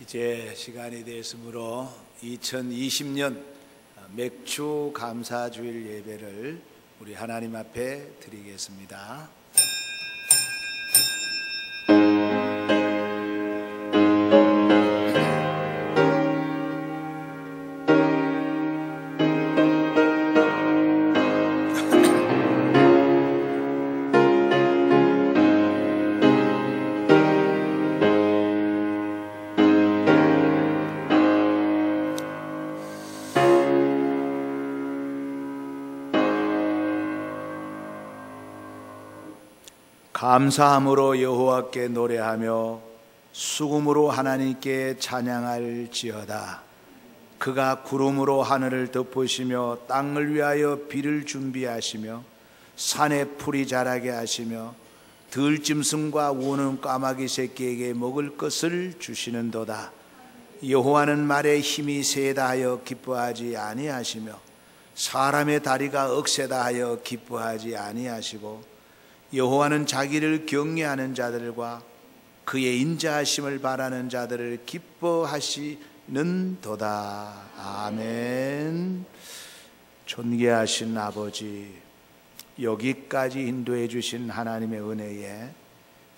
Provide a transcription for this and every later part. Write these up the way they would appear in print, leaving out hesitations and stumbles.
이제 시간이 되었으므로 2020년 맥주 감사주일 예배를 우리 하나님 앞에 드리겠습니다. 감사함으로 여호와께 노래하며 수금으로 하나님께 찬양할지어다. 그가 구름으로 하늘을 덮으시며 땅을 위하여 비를 준비하시며 산에 풀이 자라게 하시며 들짐승과 우는 까마귀 새끼에게 먹을 것을 주시는도다. 여호와는 말에 힘이 세다 하여 기뻐하지 아니하시며 사람의 다리가 억세다 하여 기뻐하지 아니하시고 여호와는 자기를 경외하는 자들과 그의 인자하심을 바라는 자들을 기뻐하시는도다. 아멘. 존귀하신 아버지, 여기까지 인도해 주신 하나님의 은혜에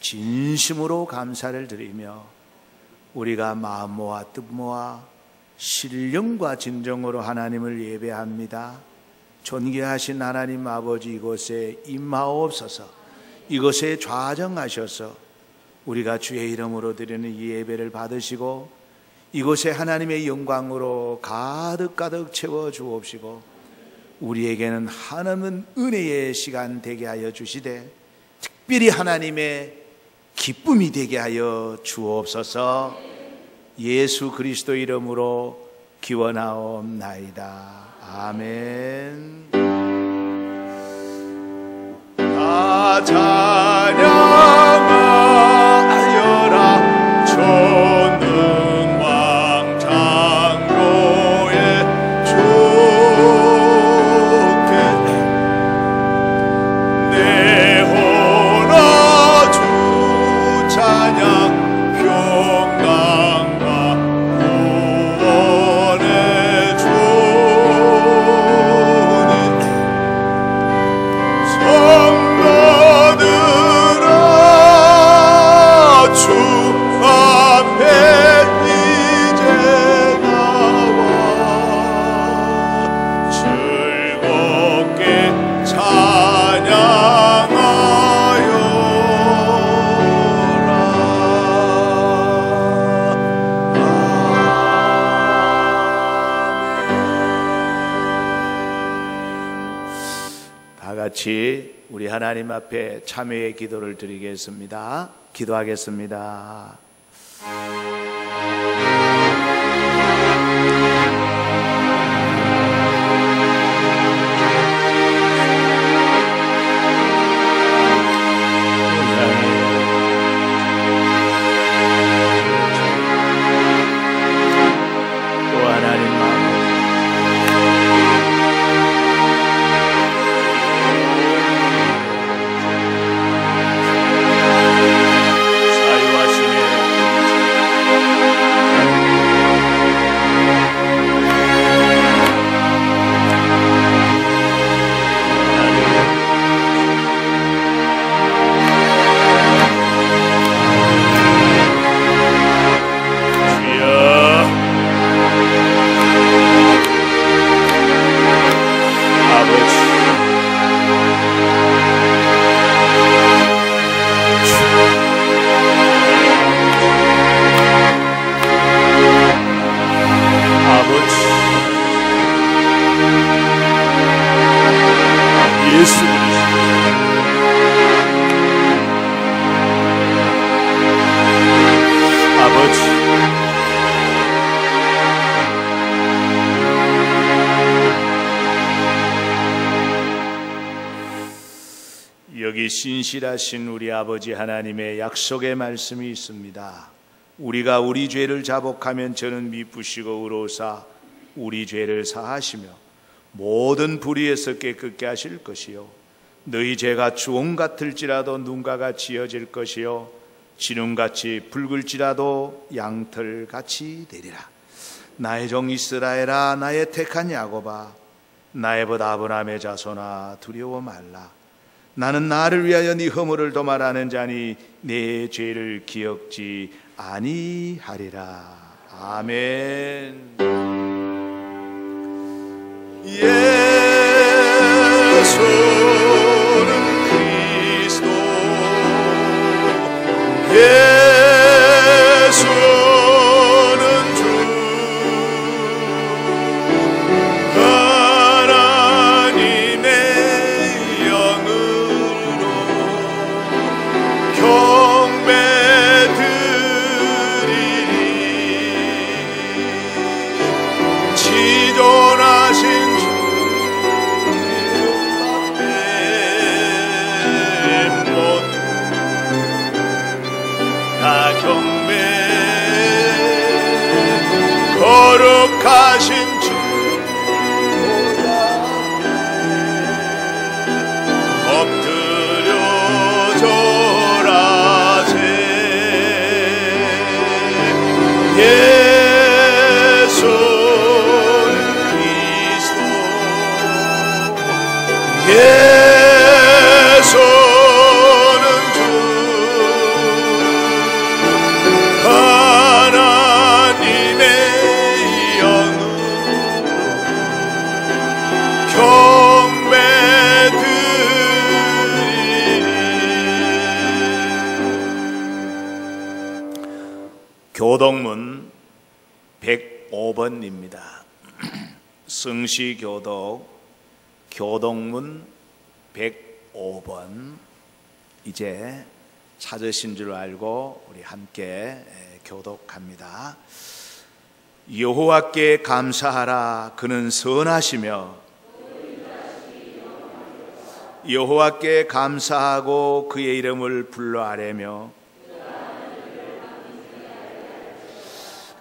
진심으로 감사를 드리며 우리가 마음 모아 뜻 모아 신령과 진정으로 하나님을 예배합니다. 존귀하신 하나님 아버지, 이곳에 임하옵소서. 이것에 좌정하셔서 우리가 주의 이름으로 드리는 이 예배를 받으시고 이곳에 하나님의 영광으로 가득가득 채워 주옵시고 우리에게는 하나님은 은혜의 시간 되게 하여 주시되 특별히 하나님의 기쁨이 되게 하여 주옵소서. 예수 그리스도 이름으로 기원하옵나이다. 아멘. 찬양하여라 전능왕 장로의 주께 내 호라 주 찬양 평강과 구원의 같이 우리 하나님 앞에 참회의 기도를 드리겠습니다. 기도하겠습니다. 여기 신실하신 우리 아버지 하나님의 약속의 말씀이 있습니다. 우리가 우리 죄를 자복하면 저는 미쁘시고 의로우사 우리 죄를 사하시며 모든 불의에서 깨끗게 하실 것이요 너희 죄가 주홍 같을지라도 눈과 같이 지어질 것이요 지눈같이 붉을지라도 양털같이 되리라. 나의 종 이스라엘아, 나의 택한 야곱아, 나의 벗 아브라함의 자손아, 두려워 말라. 나는 나를 위하여 네 허물을 도말하는 자니 네 죄를 기억지 아니하리라. 아멘. 예수는 그리스도, 예수는 주, 하나님의 영으로 경배드리리. 지존하신 주 경배, 거룩하신 주 엎드려 절하세. 예수는 그리스도, 예수는 주, 하나님의 영으로 경배드리리. 교독문 105번입니다. 성시교독 교독문 105번. 이제 찾으신 줄 알고 우리 함께 교독합니다. 여호와께 감사하라. 그는 선하시며, 여호와께 감사하고 그의 이름을 불러 아뢰며,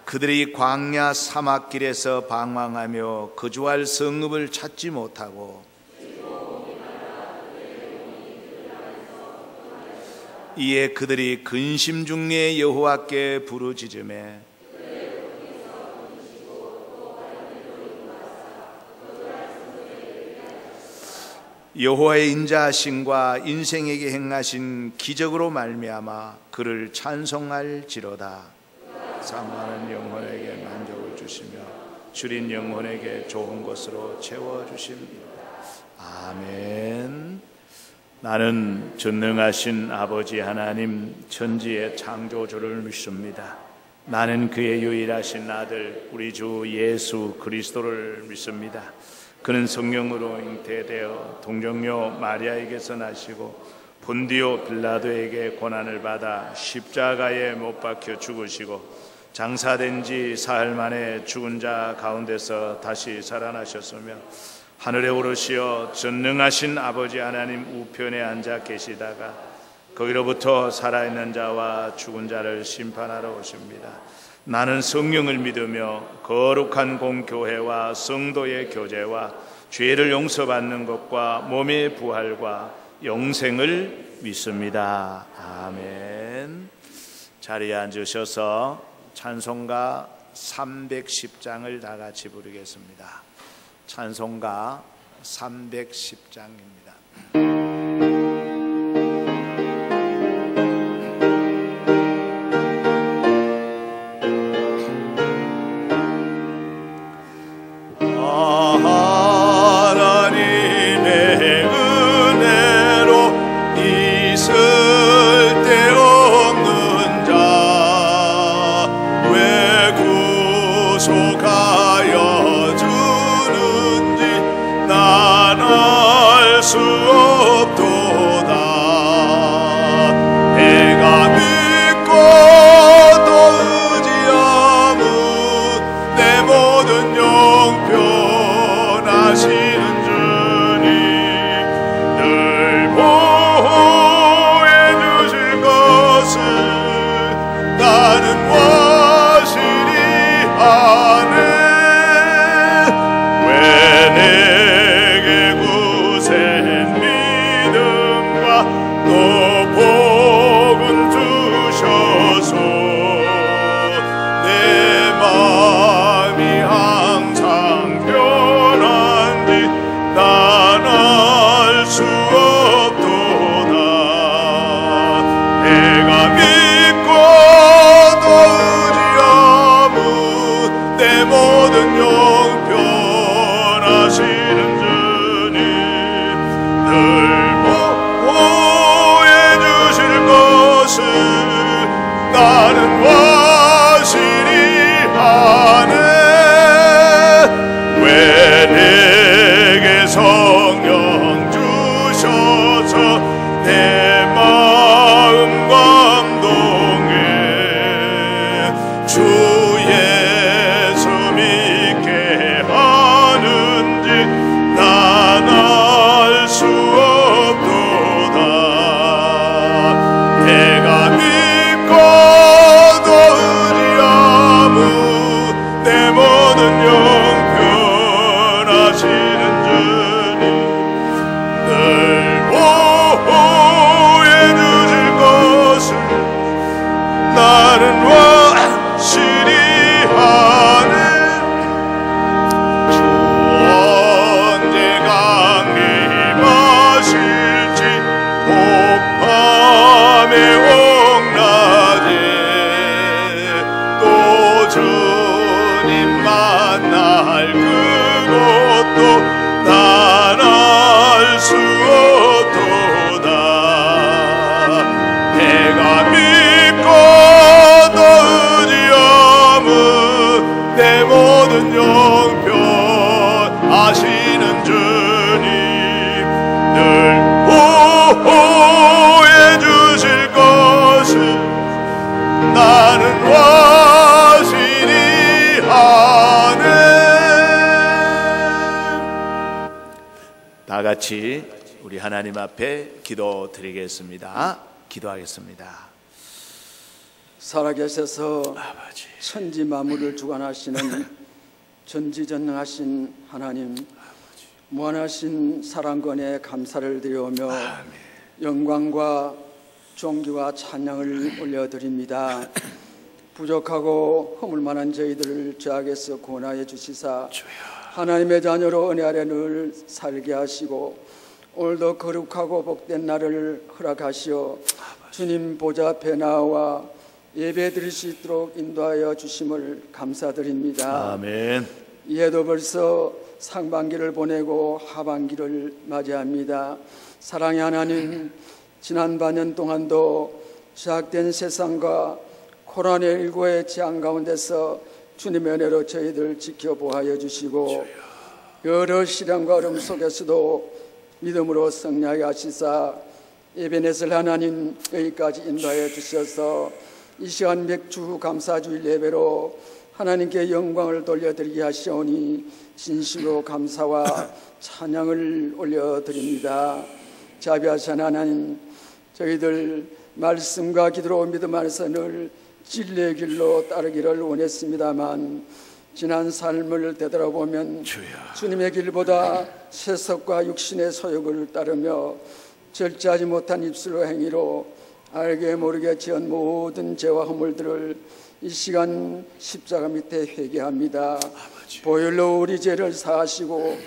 그들이 광야 사막길에서 방황하며 거주할 성읍을 찾지 못하고 이에 그들이 근심 중에 여호와께 부르짖으매 여호와의 인자하심과 인생에게 행하신 기적으로 말미암아 그를 찬송할지로다. 사모하는 영혼에게 만족을 주시며 줄인 영혼에게 좋은 것으로 채워주십니다. 아멘. 나는 전능하신 아버지 하나님 천지의 창조주를 믿습니다. 나는 그의 유일하신 아들 우리 주 예수 그리스도를 믿습니다. 그는 성령으로 잉태되어 동정녀 마리아에게서 나시고 본디오 빌라도에게 고난을 받아 십자가에 못 박혀 죽으시고 장사된 지 사흘 만에 죽은 자 가운데서 다시 살아나셨으며 하늘에 오르시어 전능하신 아버지 하나님 우편에 앉아 계시다가 거기로부터 살아있는 자와 죽은 자를 심판하러 오십니다. 나는 성령을 믿으며 거룩한 공교회와 성도의 교제와 죄를 용서받는 것과 몸의 부활과 영생을 믿습니다. 아멘. 자리에 앉으셔서 찬송가 310장을 다 같이 부르겠습니다. 찬송가 310장입니다. 또 복은 주셔 주님 만날 그곳도 난 알 수 없도다. 내가 믿고 또 의지함은 내 모든 형편하시는 주님 늘 보호해 주실 것을 나는 확신히 하네. 다 같이 우리 하나님 앞에 기도드리겠습니다. 기도하겠습니다. 살아계셔서 아버지, 천지 만물을 주관하시는 전지전능하신 하나님, 무한하신 사랑권에 감사를 드리오며 영광과 존귀와 찬양을 올려드립니다. 부족하고 허물만한 저희들을 죄악에서 구원하여 주시사 하나님의 자녀로 은혜 아래 늘 살게 하시고 오늘도 거룩하고 복된 날을 허락하시어 주님 보좌 앞에 나와 예배 드릴 수 있도록 인도하여 주심을 감사드립니다. 아멘. 이해도 벌써 상반기를 보내고 하반기를 맞이합니다. 사랑의 하나님, 지난 반년 동안도 시작된 세상과 코로나19의 재앙 가운데서 주님의 은혜로 저희들 지켜보아여 주시고 여러 시련과 어려움 속에서도 믿음으로 승리하게 하시사 예배넷을 하나님 여기까지 인도하여 주셔서 이 시간 맥주 감사주일 예배로 하나님께 영광을 돌려드리게 하시오니 진심으로 감사와 찬양을 올려드립니다. 자비하신 하나님, 저희들 말씀과 기도로 믿음 안에서 늘 진리의 길로 따르기를 원했습니다만 지난 삶을 되돌아보면 주님의 길보다 세속과 육신의 소욕을 따르며 절제하지 못한 입술로 행위로 알게 모르게 지은 모든 죄와 허물들을 이 시간 십자가 밑에 회개합니다. 보혈로 우리 죄를 사하시고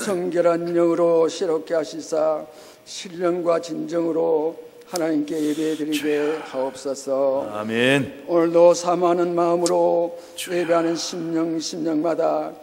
정결한 영으로 새롭게 하시사 신령과 진정으로 하나님께 예배드리게 하옵소서. 아멘. 오늘도 사모하는 마음으로 예배하는 심령마다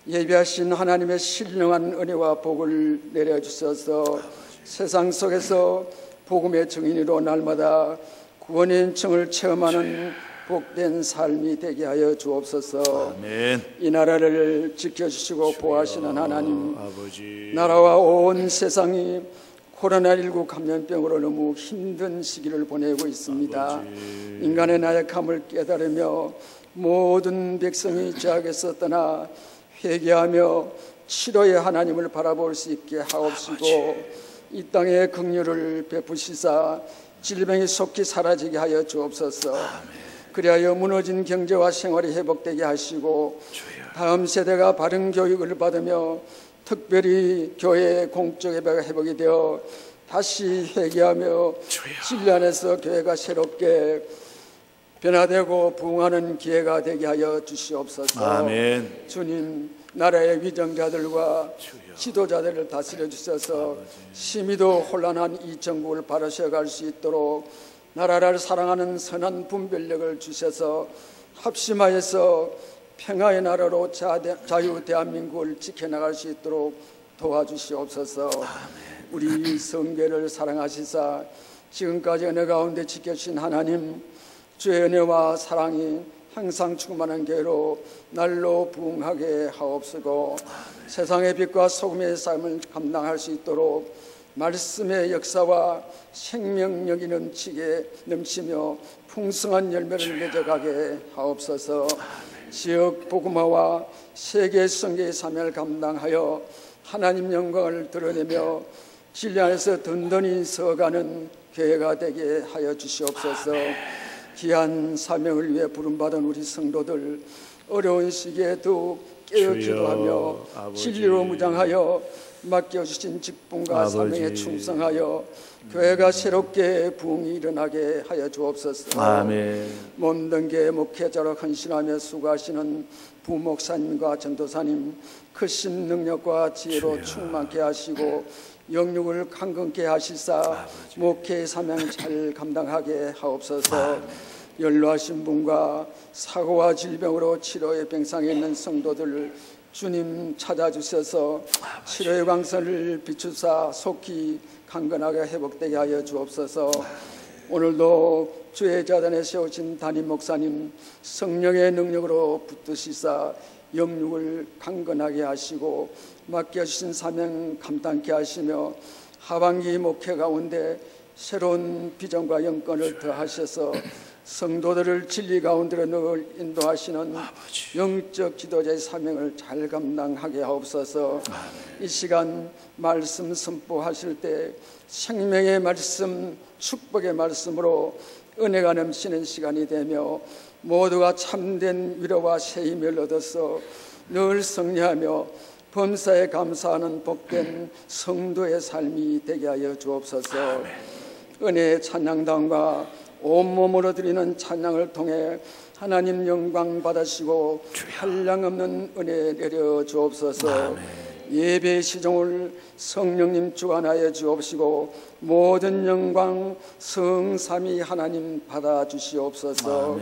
예배하신 하나님의 신령한 은혜와 복을 내려주셔서 세상 속에서 복음의 증인으로 날마다 구원의 은총을 체험하는 복된 삶이 되게 하여 주옵소서. 아멘. 이 나라를 지켜주시고 보호하시는 하나님, 아버지, 나라와 온 세상이 코로나19 감염병으로 너무 힘든 시기를 보내고 있습니다. 아버지. 인간의 나약함을 깨달으며 모든 백성이 죄악에서 떠나 회개하며 치료의 하나님을 바라볼 수 있게 하옵시고 이 땅에 긍휼을 베푸시사 질병이 속히 사라지게 하여 주옵소서. 그리하여 무너진 경제와 생활이 회복되게 하시고 다음 세대가 바른 교육을 받으며 특별히 교회의 공적 예배가 회복이 되어 다시 회개하며 진리 안에서 교회가 새롭게 변화되고 부흥하는 기회가 되게 하여 주시옵소서. 아멘. 주님, 나라의 위정자들과 지도자들을 다스려 주셔서 심히도 혼란한 이 정국을 바로 세워갈 수 있도록 나라를 사랑하는 선한 분별력을 주셔서 합심하여서 평화의 나라로 자유 대한민국을 지켜나갈 수 있도록 도와주시옵소서. 우리 성교를 사랑하시사 지금까지 은혜 가운데 지켜주신 하나님, 주의 은혜와 사랑이 항상 충만한 교회로 날로 부흥하게 하옵시고 세상의 빛과 소금의 삶을 감당할 수 있도록 말씀의 역사와 생명력이 넘치며 풍성한 열매를 맺어가게 하옵소서. 지역 복음화와 세계 선교의 사명을 감당하여 하나님 영광을 드러내며 진리 안에서 든든히 서가는 교회가 되게 하여 주시옵소서. 귀한 사명을 위해 부름받은 우리 성도들 어려운 시기에도 깨어 기도하며 진리로 무장하여 맡겨주신 직분과 사명에 충성하여 교회가 새롭게 부흥이 일어나게 하여 주옵소서. 아멘. 몸등계 목회자로 헌신하며 수고하시는 부목사님과 전도사님 크신 능력과 지혜로 충만케 하시고 영육을 강건케 하시사 목회의 사명 잘 감당하게 하옵소서. 연로하신 분과 사고와 질병으로 치료의 병상에 있는 성도들을 주님 찾아주셔서 치료의 광선을 비추사 속히 강건하게 회복되게 하여 주옵소서. 오늘도 주의 자단에 세우신 담임 목사님 성령의 능력으로 붙드시사 영육을 강건하게 하시고 맡겨주신 사명 감당케 하시며 하반기 목회 가운데 새로운 비전과 영권을 더하셔서 성도들을 진리 가운데로 늘 인도하시는 영적 지도자의 사명을 잘 감당하게 하옵소서. 이 시간 말씀 선포하실 때 생명의 말씀, 축복의 말씀으로 은혜가 넘치는 시간이 되며 모두가 참된 위로와 새 힘을 얻어서 늘 승리하며 범사에 감사하는 복된 성도의 삶이 되게 하여 주옵소서. 은혜의 찬양단과 온몸으로 드리는 찬양을 통해 하나님 영광 받으시고 한량없는 은혜 내려 주옵소서. 예배의 시종을 성령님 주관하여 주옵시고 모든 영광 성삼위 하나님 받아 주시옵소서.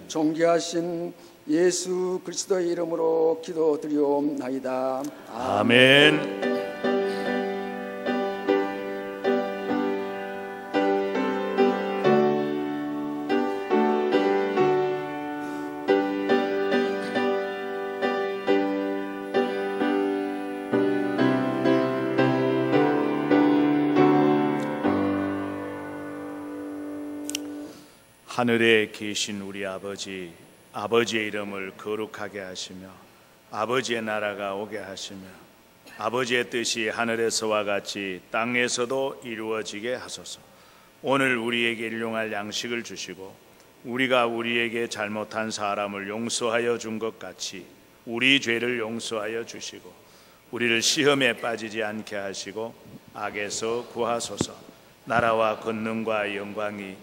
존귀하신 예수 그리스도의 이름으로 기도드리옵나이다. 아멘. 하늘에 계신 우리 아버지, 아버지의 이름을 거룩하게 하시며 아버지의 나라가 오게 하시며 아버지의 뜻이 하늘에서와 같이 땅에서도 이루어지게 하소서. 오늘 우리에게 일용할 양식을 주시고 우리가 우리에게 잘못한 사람을 용서하여 준 것 같이 우리 죄를 용서하여 주시고 우리를 시험에 빠지지 않게 하시고 악에서 구하소서. 나라와 권능과 영광이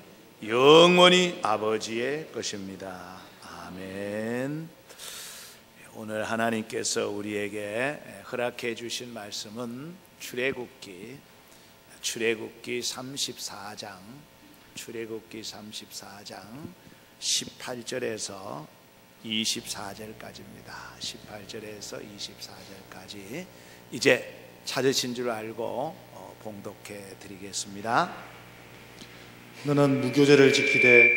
영원히 아버지의 것입니다. 아멘. 오늘 하나님께서 우리에게 허락해 주신 말씀은 출애굽기 34장 18절에서 24절까지입니다. 18절에서 24절까지 이제 찾으신 줄 알고 봉독해 드리겠습니다. 너는 무교절을 지키되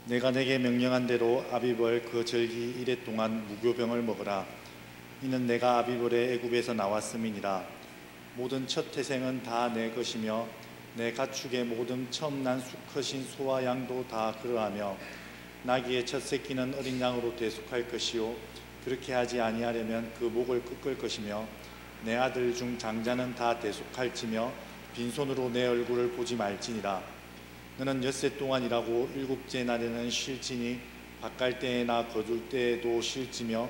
내가 내게 명령한 대로 아비벌 그 절기 이래 동안 무교병을 먹으라. 이는 내가 아비벌의 애굽에서 나왔음이니라. 모든 첫 태생은 다 내 것이며 내 가축의 모든 처음 난 수컷인 소와 양도 다 그러하며 나귀의 첫 새끼는 어린 양으로 대속할 것이요 그렇게 하지 아니하려면 그 목을 꺾을 것이며 내 아들 중 장자는 다 대속할지며 빈손으로 내 얼굴을 보지 말지니라. 너는 엿새 동안 일하고 일곱째 날에는 쉴지니 밭갈 때나 거둘 때에도 쉴지며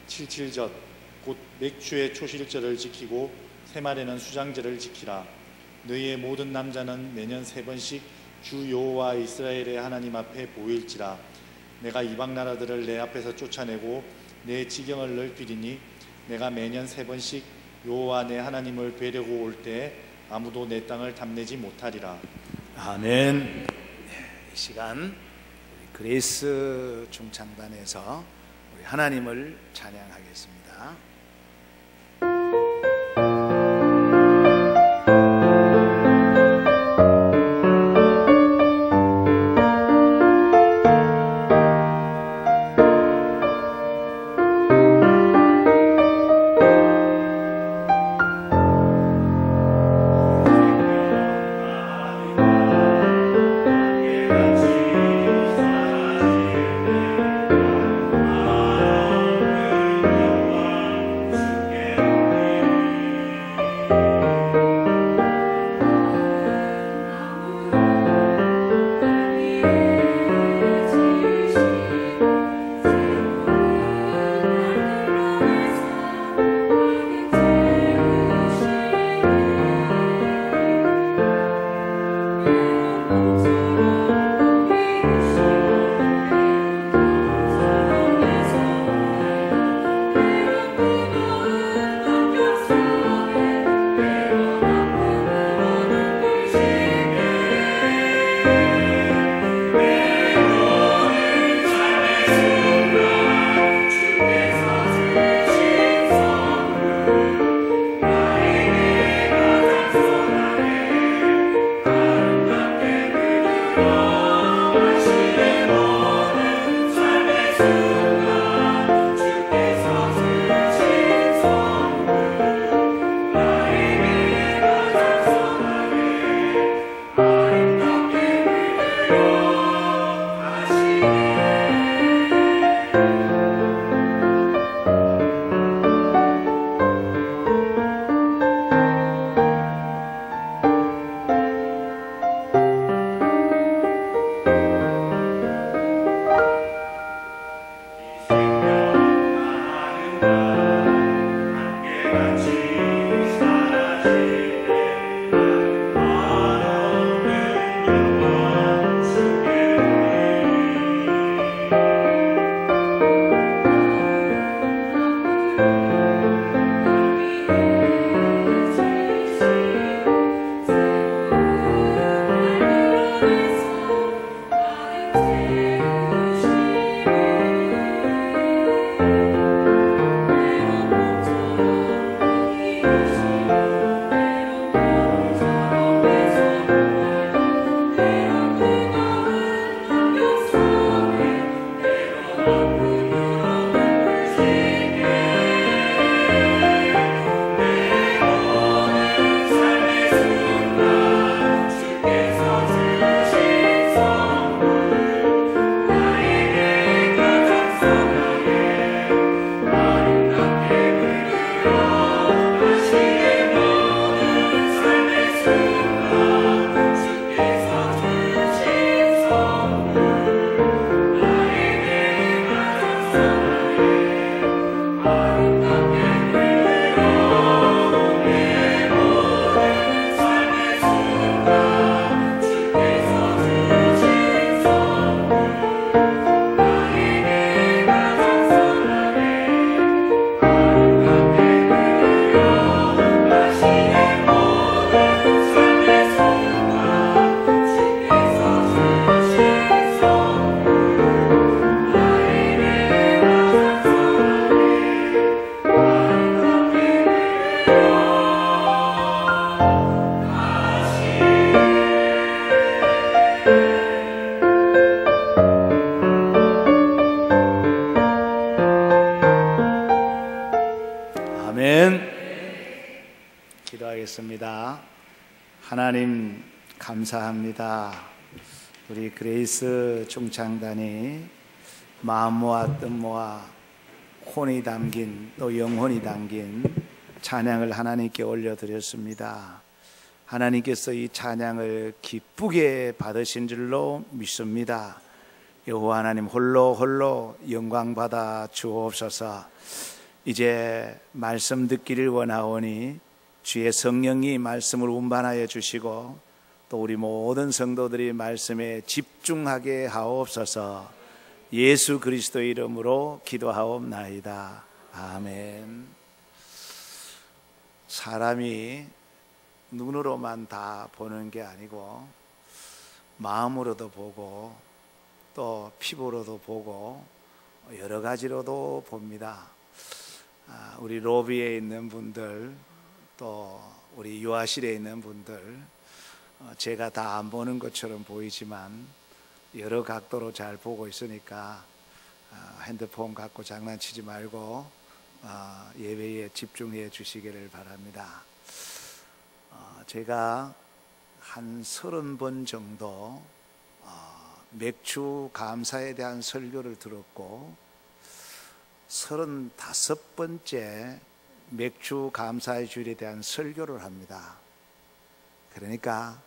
칠칠절 곧 맥주의 초실절을 지키고 새말에는 수장절을 지키라. 너희의 모든 남자는 매년 3번씩 주 여호와 이스라엘의 하나님 앞에 보일지라. 내가 이방 나라들을 내 앞에서 쫓아내고 내 지경을 넓히리니 내가 매년 3번씩 여호와 내 하나님을 뵈려고 올 때 아무도 내 땅을 탐내지 못하리라. 아멘. 이 시간 그레이스 중창단에서 우리 하나님을 찬양하겠습니다. 기도하겠습니다. 하나님 감사합니다. 우리 그레이스 중창단이 마음 모아 뜻 모아 혼이 담긴 또 영혼이 담긴 찬양을 하나님께 올려드렸습니다. 하나님께서 이 찬양을 기쁘게 받으신 줄로 믿습니다. 여호와 하나님 홀로 영광 받아 주옵소서. 이제 말씀 듣기를 원하오니 주의 성령이 말씀을 운반하여 주시고 또 우리 모든 성도들이 말씀에 집중하게 하옵소서. 예수 그리스도의 이름으로 기도하옵나이다. 아멘. 사람이 눈으로만 다 보는 게 아니고 마음으로도 보고 또 피부로도 보고 여러 가지로도 봅니다. 우리 로비에 있는 분들 또 우리 유아실에 있는 분들 제가 다 안 보는 것처럼 보이지만 여러 각도로 잘 보고 있으니까 핸드폰 갖고 장난치지 말고 예배에 집중해 주시기를 바랍니다. 제가 한 30번 정도 맥주 감사에 대한 설교를 들었고 35번째 맥주 감사의 주일에 대한 설교를 합니다. 그러니까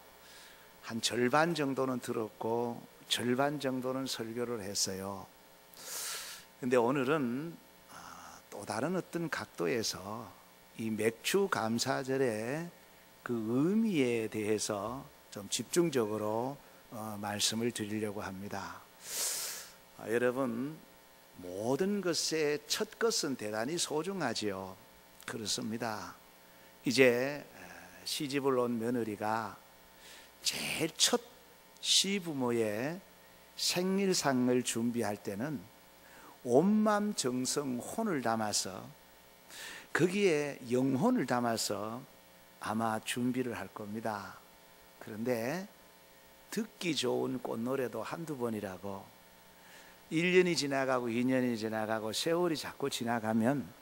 한 절반 정도는 들었고 절반 정도는 설교를 했어요. 근데 오늘은 또 다른 어떤 각도에서 이 맥주 감사절의 그 의미에 대해서 좀 집중적으로 말씀을 드리려고 합니다. 여러분, 모든 것의 첫 것은 대단히 소중하지요. 그렇습니다. 이제 시집을 온 며느리가 제일 첫 시부모의 생일상을 준비할 때는 온맘 정성 혼을 담아서 거기에 영혼을 담아서 아마 준비를 할 겁니다. 그런데 듣기 좋은 꽃노래도 한두 번이라고 1년이 지나가고 2년이 지나가고 세월이 자꾸 지나가면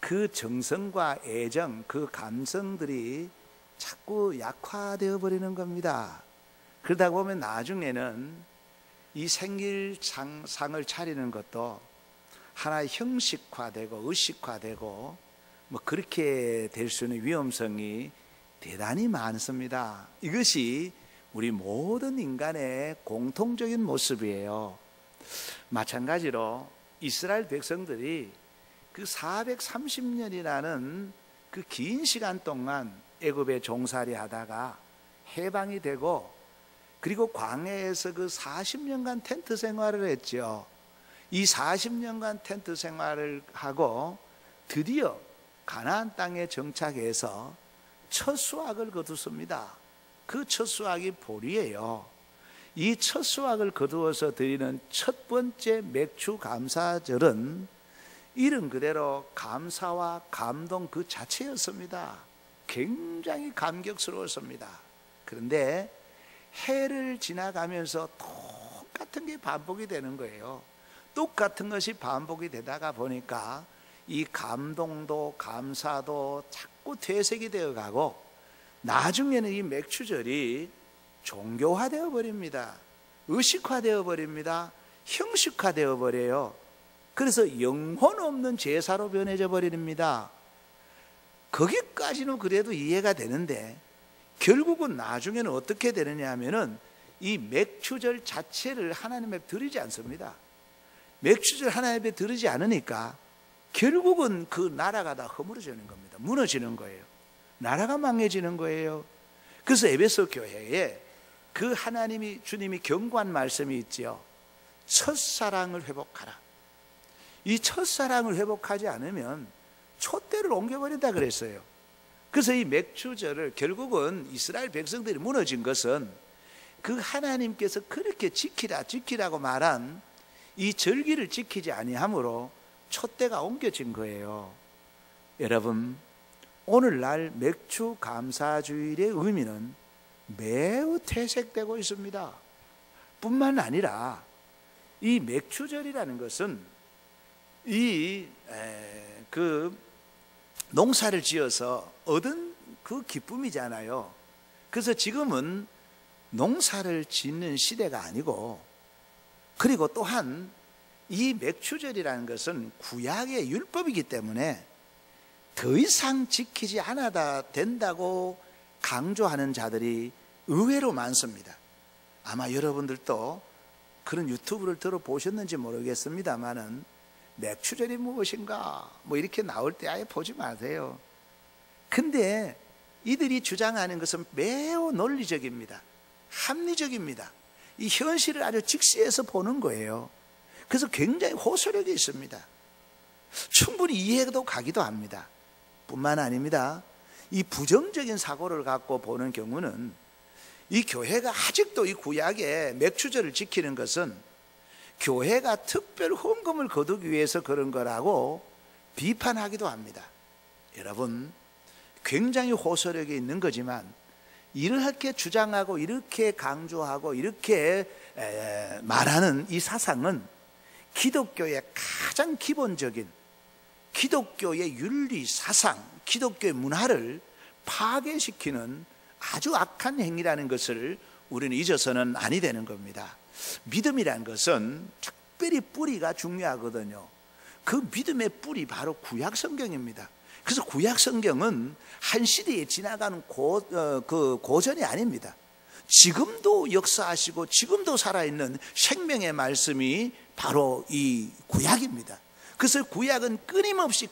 그 정성과 애정, 그 감성들이 자꾸 약화되어 버리는 겁니다. 그러다 보면 나중에는 이 생일상을 차리는 것도 하나의 형식화되고 의식화되고 뭐 그렇게 될 수 있는 위험성이 대단히 많습니다. 이것이 우리 모든 인간의 공통적인 모습이에요. 마찬가지로 이스라엘 백성들이 그 430년이라는 그 긴 시간 동안 애굽에 종살이 하다가 해방이 되고 그리고 광야에서 그 40년간 텐트 생활을 했죠. 이 40년간 텐트 생활을 하고 드디어 가나안 땅에 정착해서 첫 수확을 거두습니다. 그 첫 수확이 보리예요. 이 첫 수확을 거두어서 드리는 첫 번째 맥주 감사절은 이름 그대로 감사와 감동 그 자체였습니다. 굉장히 감격스러웠습니다. 그런데 해를 지나가면서 똑같은 게 반복이 되는 거예요. 똑같은 것이 반복이 되다가 보니까 이 감동도 감사도 자꾸 퇴색이 되어 가고 나중에는 이 맥주절이 종교화되어 버립니다. 의식화되어 버립니다. 형식화되어 버려요. 그래서 영혼 없는 제사로 변해져 버립니다. 거기까지는 그래도 이해가 되는데 결국은 나중에는 어떻게 되느냐 하면은 이 맥주절 자체를 하나님 앞에 드리지 않습니다. 맥주절 하나님 앞에 드리지 않으니까 결국은 그 나라가 다 허물어지는 겁니다. 무너지는 거예요. 나라가 망해지는 거예요. 그래서 에베소 교회에 그 하나님이 주님이 경고한 말씀이 있지요. 첫사랑을 회복하라. 이 첫사랑을 회복하지 않으면 촛대를 옮겨버린다 그랬어요. 그래서 이 맥주절을 결국은 이스라엘 백성들이 무너진 것은 그 하나님께서 그렇게 지키라고 말한 이 절기를 지키지 아니함으로 촛대가 옮겨진 거예요. 여러분, 오늘날 맥주 감사주일의 의미는 매우 퇴색되고 있습니다. 뿐만 아니라 이 맥주절이라는 것은 그 농사를 지어서 얻은 그 기쁨이잖아요. 그래서 지금은 농사를 짓는 시대가 아니고, 그리고 또한 이 맥주절이라는 것은 구약의 율법이기 때문에 더 이상 지키지 않아도 된다고 강조하는 자들이 의외로 많습니다. 아마 여러분들도 그런 유튜브를 들어보셨는지 모르겠습니다만은 맥주절이 무엇인가 뭐 이렇게 나올 때 아예 보지 마세요. 근데 이들이 주장하는 것은 매우 논리적입니다. 합리적입니다. 이 현실을 아주 직시해서 보는 거예요. 그래서 굉장히 호소력이 있습니다. 충분히 이해도 가기도 합니다. 뿐만 아닙니다. 이 부정적인 사고를 갖고 보는 경우는 이 교회가 아직도 이 구약의 맥주절을 지키는 것은 교회가 특별 헌금을 거두기 위해서 그런 거라고 비판하기도 합니다. 여러분, 굉장히 호소력이 있는 거지만 이렇게 주장하고 이렇게 강조하고 이렇게 말하는 이 사상은 기독교의 가장 기본적인 기독교의 윤리 사상, 기독교의 문화를 파괴시키는 아주 악한 행위라는 것을 우리는 잊어서는 아니 되는 겁니다. 믿음이라는 것은 특별히 뿌리가 중요하거든요. 그 믿음의 뿌리 바로 구약 성경입니다. 그래서 구약 성경은 한 시대에 지나가는 고전이 아닙니다. 지금도 역사하시고 지금도 살아있는 생명의 말씀이 바로 이 구약입니다. 그래서 구약은 끊임없이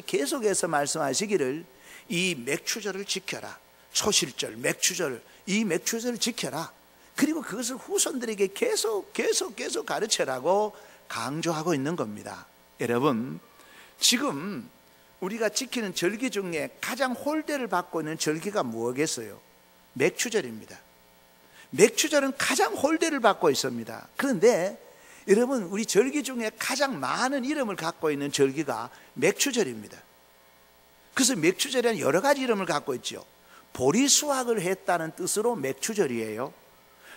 계속해서 말씀하시기를 이 맥주절을 지켜라. 초실절, 맥주절, 이 맥주절을 지켜라. 그리고 그것을 후손들에게 계속 가르쳐라고 강조하고 있는 겁니다. 여러분, 지금 우리가 지키는 절기 중에 가장 홀대를 받고 있는 절기가 뭐겠어요? 맥주절입니다. 맥주절은 가장 홀대를 받고 있습니다. 그런데 여러분, 우리 절기 중에 가장 많은 이름을 갖고 있는 절기가 맥추절입니다. 그래서 맥추절에는 여러 가지 이름을 갖고 있죠. 보리 수확을 했다는 뜻으로 맥추절이에요.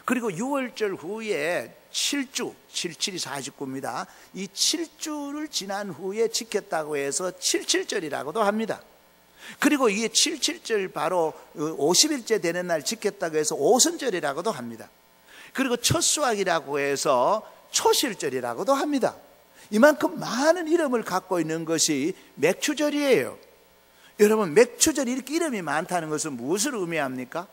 그리고 6월절 후에 7주, 77이 49입니다. 이 7주를 지난 후에 지켰다고 해서 77절이라고도 합니다. 그리고 이게 77절 바로 50일째 되는 날 지켰다고 해서 오순절이라고도 합니다. 그리고 첫 수확이라고 해서 초실절이라고도 합니다. 이만큼 많은 이름을 갖고 있는 것이 맥추절이에요. 여러분, 맥추절이 이렇게 이름이 많다는 것은 무엇을 의미합니까?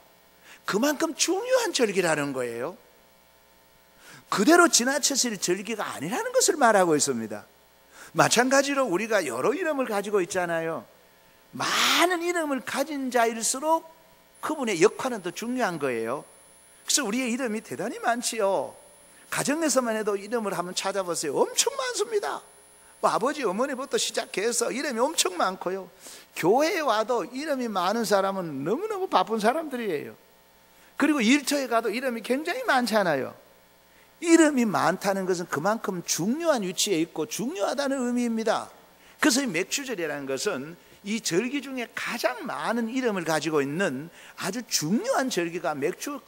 그만큼 중요한 절기라는 거예요. 그대로 지나쳤을 절기가 아니라는 것을 말하고 있습니다. 마찬가지로 우리가 여러 이름을 가지고 있잖아요. 많은 이름을 가진 자일수록 그분의 역할은 더 중요한 거예요. 그래서 우리의 이름이 대단히 많지요. 가정에서만 해도 이름을 한번 찾아보세요. 엄청 많습니다. 뭐 아버지 어머니부터 시작해서 이름이 엄청 많고요. 교회에 와도 이름이 많은 사람은 너무너무 바쁜 사람들이에요. 그리고 일터에 가도 이름이 굉장히 많잖아요. 이름이 많다는 것은 그만큼 중요한 위치에 있고 중요하다는 의미입니다. 그래서 이 맥추절이라는 것은 이 절기 중에 가장 많은 이름을 가지고 있는 아주 중요한 절기가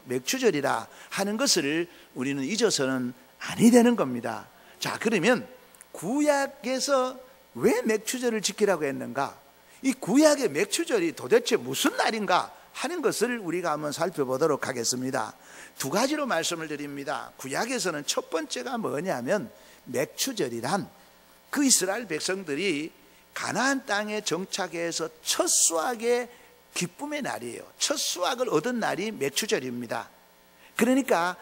맥추절이라 하는 것을 우리는 잊어서는 아니 되는 겁니다. 자, 그러면 구약에서 왜 맥추절을 지키라고 했는가? 이 구약의 맥추절이 도대체 무슨 날인가 하는 것을 우리가 한번 살펴보도록 하겠습니다. 두 가지로 말씀을 드립니다. 구약에서는 첫 번째가 뭐냐면 맥추절이란 그 이스라엘 백성들이 가나안 땅에 정착해서 첫 수확의 기쁨의 날이에요. 첫 수확을 얻은 날이 맥추절입니다. 그러니까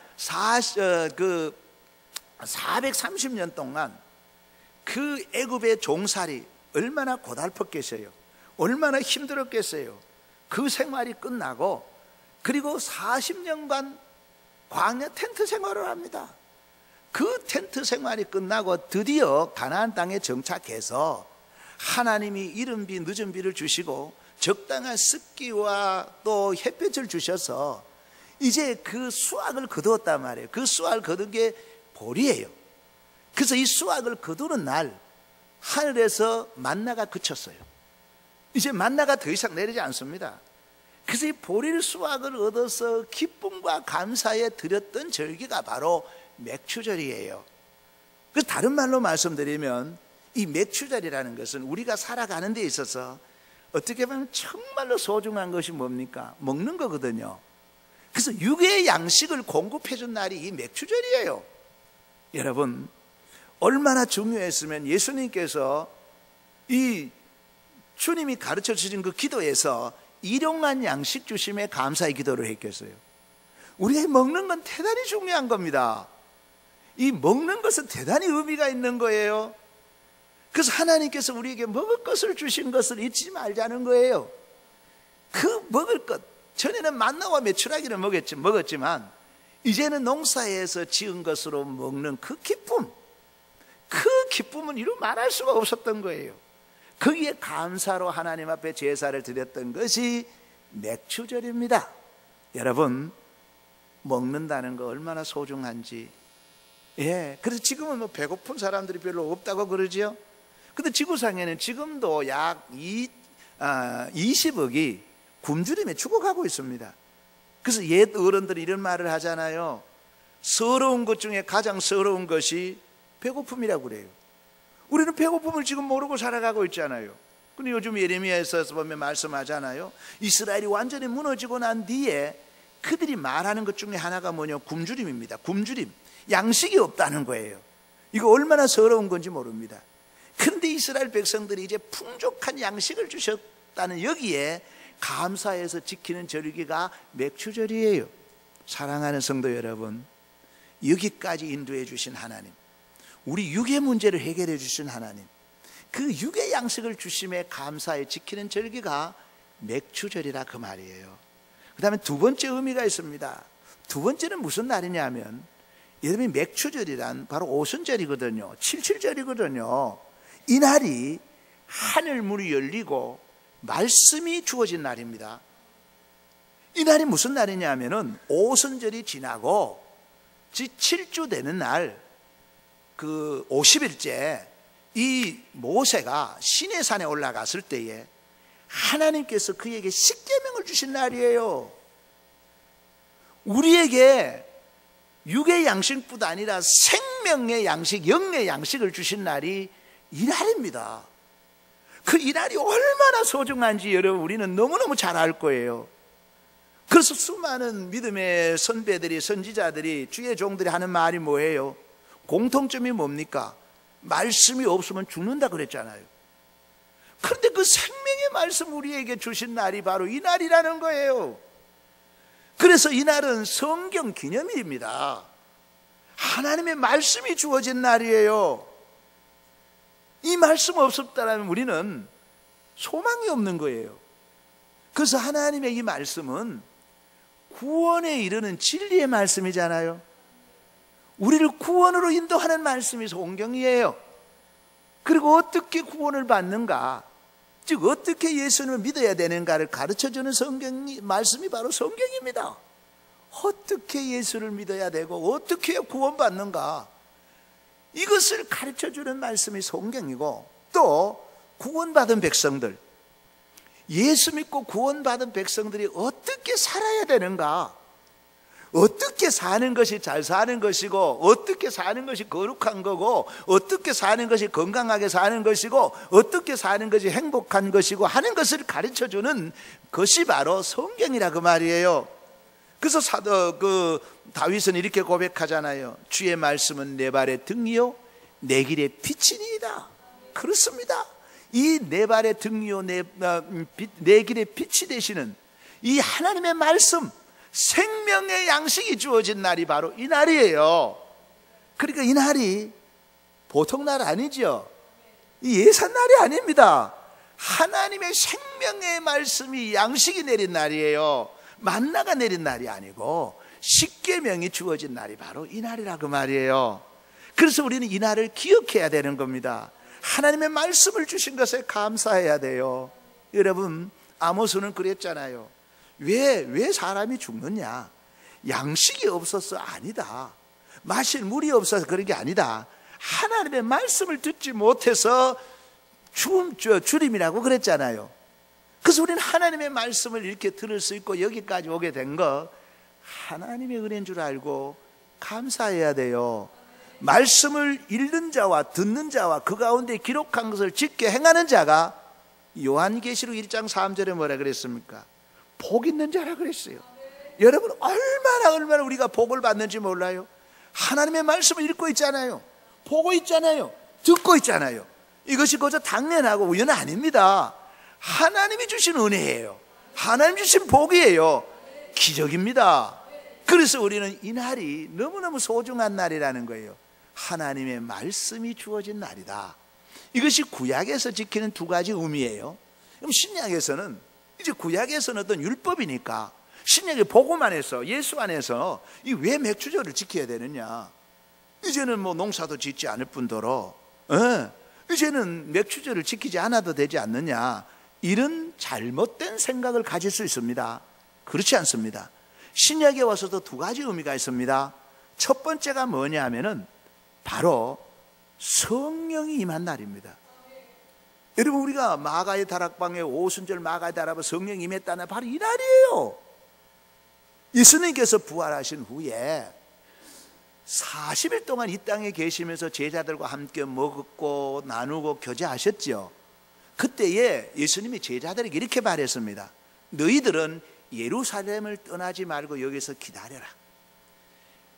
430년 동안 그 애굽의 종살이 얼마나 고달팠겠어요. 얼마나 힘들었겠어요. 그 생활이 끝나고 그리고 40년간 광야 텐트 생활을 합니다. 그 텐트 생활이 끝나고 드디어 가나안 땅에 정착해서 하나님이 이른 비 늦은 비를 주시고 적당한 습기와 또 햇볕을 주셔서 이제 그 수확을 거두었단 말이에요. 그 수확을 거둔 게 보리예요. 그래서 이 수확을 거두는 날 하늘에서 만나가 그쳤어요. 이제 만나가 더 이상 내리지 않습니다. 그래서 이 보리를 수확을 얻어서 기쁨과 감사에 드렸던 절기가 바로 맥추절이에요. 그래서 다른 말로 말씀드리면 이 맥추절이라는 것은 우리가 살아가는 데 있어서 어떻게 보면 정말로 소중한 것이 뭡니까? 먹는 거거든요. 그래서 육의 양식을 공급해 준 날이 이 맥추절이에요. 여러분, 얼마나 중요했으면 예수님께서 이 주님이 가르쳐 주신 그 기도에서 일용한 양식 주심에 감사의 기도를 했겠어요. 우리가 먹는 건 대단히 중요한 겁니다. 이 먹는 것은 대단히 의미가 있는 거예요. 그래서 하나님께서 우리에게 먹을 것을 주신 것을 잊지 말자는 거예요. 그 먹을 것, 전에는 만나와 메추라기를 먹었지만 이제는 농사에서 지은 것으로 먹는 그 기쁨은 이루 말할 수가 없었던 거예요. 거기에 감사로 하나님 앞에 제사를 드렸던 것이 맥추절입니다. 여러분, 먹는다는 거 얼마나 소중한지. 그래서 지금은 뭐 배고픈 사람들이 별로 없다고 그러죠. 근데 지구상에는 지금도 약 20억이 굶주림에 죽어가고 있습니다. 그래서 옛 어른들이 이런 말을 하잖아요. 서러운 것 중에 가장 서러운 것이 배고픔이라고 그래요. 우리는 배고픔을 지금 모르고 살아가고 있잖아요. 근데 요즘 예레미야에서 보면 말씀하잖아요. 이스라엘이 완전히 무너지고 난 뒤에 그들이 말하는 것 중에 하나가 뭐냐? 굶주림입니다. 굶주림. 양식이 없다는 거예요. 이거 얼마나 서러운 건지 모릅니다. 그런데 이스라엘 백성들이 이제 풍족한 양식을 주셨다는 여기에 감사해서 지키는 절기가 맥추절이에요. 사랑하는 성도 여러분, 여기까지 인도해 주신 하나님, 우리 육의 문제를 해결해 주신 하나님, 그 육의 양식을 주심에 감사해 지키는 절기가 맥추절이라 그 말이에요. 그 다음에 두 번째 의미가 있습니다. 두 번째는 무슨 날이냐면, 여러분이 맥추절이란 바로 오순절이거든요. 77절이거든요. 이 날이 하늘 문이 열리고 말씀이 주어진 날입니다. 이 날이 무슨 날이냐면은 오순절이 지나고 7주 되는 날, 그 50일째 이 모세가 시내산에 올라갔을 때에 하나님께서 그에게 십계명을 주신 날이에요. 우리에게 육의 양식뿐 아니라 생명의 양식, 영의 양식을 주신 날이 이 날입니다. 그 이 날이 얼마나 소중한지 여러분 우리는 너무너무 잘 알 거예요. 그래서 수많은 믿음의 선배들이, 선지자들이, 주의 종들이 하는 말이 뭐예요? 공통점이 뭡니까? 말씀이 없으면 죽는다 그랬잖아요. 그런데 그 생명의 말씀 우리에게 주신 날이 바로 이 날이라는 거예요. 그래서 이 날은 성경 기념일입니다. 하나님의 말씀이 주어진 날이에요. 이 말씀 없었다면 우리는 소망이 없는 거예요. 그래서 하나님의 이 말씀은 구원에 이르는 진리의 말씀이잖아요. 우리를 구원으로 인도하는 말씀이 성경이에요. 그리고 어떻게 구원을 받는가, 즉 어떻게 예수님을 믿어야 되는가를 가르쳐주는 말씀이 바로 성경입니다. 어떻게 예수를 믿어야 되고 어떻게 구원받는가, 이것을 가르쳐주는 말씀이 성경이고, 또 구원받은 백성들, 예수 믿고 구원받은 백성들이 어떻게 살아야 되는가, 어떻게 사는 것이 잘 사는 것이고, 어떻게 사는 것이 거룩한 거고, 어떻게 사는 것이 건강하게 사는 것이고, 어떻게 사는 것이 행복한 것이고 하는 것을 가르쳐주는 것이 바로 성경이라 그 말이에요. 그래서 다윗은 이렇게 고백하잖아요. 주의 말씀은 내 발의 등이요 내 길의 빛이니이다. 그렇습니다. 이 내 발의 등이요 내 길의 빛이 되시는 이 하나님의 말씀, 생명의 양식이 주어진 날이 바로 이 날이에요. 그러니까 이 날이 보통 날 아니죠. 이 예산 날이 아닙니다. 하나님의 생명의 말씀이 양식이 내린 날이에요. 만나가 내린 날이 아니고 십계명이 주어진 날이 바로 이 날이라 그 말이에요. 그래서 우리는 이 날을 기억해야 되는 겁니다. 하나님의 말씀을 주신 것에 감사해야 돼요. 여러분, 아모스는 그랬잖아요. 왜 사람이 죽느냐? 양식이 없어서 아니다. 마실 물이 없어서 그런 게 아니다. 하나님의 말씀을 듣지 못해서 주림이라고 그랬잖아요. 그래서 우리는 하나님의 말씀을 이렇게 들을 수 있고 여기까지 오게 된 거 하나님의 은혜인 줄 알고 감사해야 돼요. 말씀을 읽는 자와 듣는 자와 그 가운데 기록한 것을 지켜 행하는 자가 요한계시록 1장 3절에 뭐라 그랬습니까? 복 있는 자라 그랬어요. 여러분, 얼마나 우리가 복을 받는지 몰라요? 하나님의 말씀을 읽고 있잖아요. 보고 있잖아요. 듣고 있잖아요. 이것이 그저 당연하고 우연은 아닙니다. 하나님이 주신 은혜예요. 하나님 주신 복이에요. 기적입니다. 그래서 우리는 이 날이 너무너무 소중한 날이라는 거예요. 하나님의 말씀이 주어진 날이다. 이것이 구약에서 지키는 두 가지 의미예요. 그럼 신약에서는, 이제 구약에서는 어떤 율법이니까 신약의 복음 안에서, 예수 안에서 이 왜 맥주절을 지켜야 되느냐? 이제는 뭐 농사도 짓지 않을 뿐더러 이제는 맥주절을 지키지 않아도 되지 않느냐? 이런 잘못된 생각을 가질 수 있습니다. 그렇지 않습니다. 신약에 와서도 두 가지 의미가 있습니다. 첫 번째가 뭐냐 하면은 바로 성령이 임한 날입니다. 여러분, 우리가 마가의 다락방에 오순절 마가의 다락방에 성령이 임했다는 바로 이 날이에요. 예수님께서 부활하신 후에 40일 동안 이 땅에 계시면서 제자들과 함께 먹고 나누고 교제하셨죠. 그때에 예수님이 제자들에게 이렇게 말했습니다. 너희들은 예루살렘을 떠나지 말고 여기서 기다려라.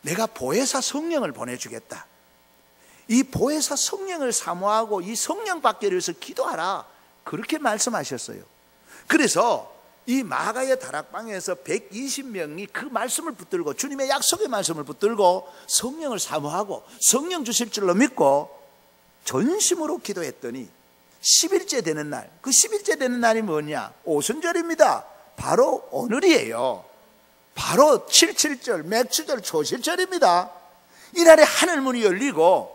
내가 보혜사 성령을 보내주겠다. 이 보혜사 성령을 사모하고 이 성령 받기 위해서 기도하라. 그렇게 말씀하셨어요. 그래서 이 마가의 다락방에서 120명이 그 말씀을 붙들고, 주님의 약속의 말씀을 붙들고 성령을 사모하고 성령 주실 줄로 믿고 전심으로 기도했더니 10일째 되는 날, 그 10일째 되는 날이 뭐냐? 오순절입니다. 바로 오늘이에요. 바로 77절 맥주절 초실절입니다. 이날에 하늘문이 열리고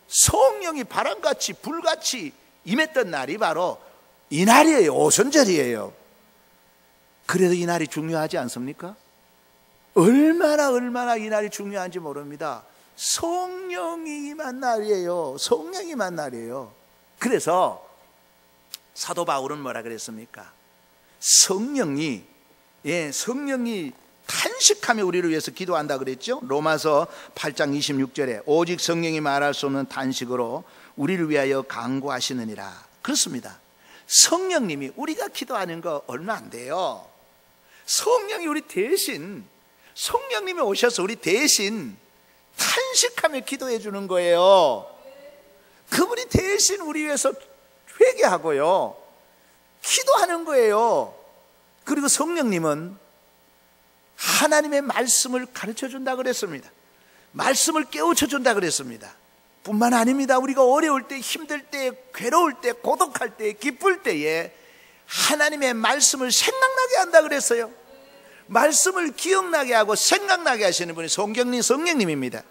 성령이 바람같이 불같이 임했던 날이 바로 이 날이에요. 오순절이에요. 그래도 이 날이 중요하지 않습니까? 얼마나 이 날이 중요한지 모릅니다. 성령이 임한 날이에요. 성령이 임한 날이에요. 그래서 사도 바울은 뭐라 그랬습니까? 성령이 탄식하며 우리를 위해서 기도한다 그랬죠. 로마서 8장 26절에 오직 성령이 말할 수 없는 탄식으로 우리를 위하여 간구하시느니라. 그렇습니다. 성령님이 우리가 기도하는 거 얼마 안 돼요. 성령이 우리 대신, 성령님이 오셔서 우리 대신 탄식하며 기도해 주는 거예요. 그분이 대신 우리 위해서 회개하고요, 기도하는 거예요. 그리고 성령님은 하나님의 말씀을 가르쳐 준다 그랬습니다. 말씀을 깨우쳐 준다 그랬습니다. 뿐만 아닙니다. 우리가 어려울 때, 힘들 때, 괴로울 때, 고독할 때, 기쁠 때에 하나님의 말씀을 생각나게 한다 그랬어요. 말씀을 기억나게 하고 생각나게 하시는 분이 성령님입니다.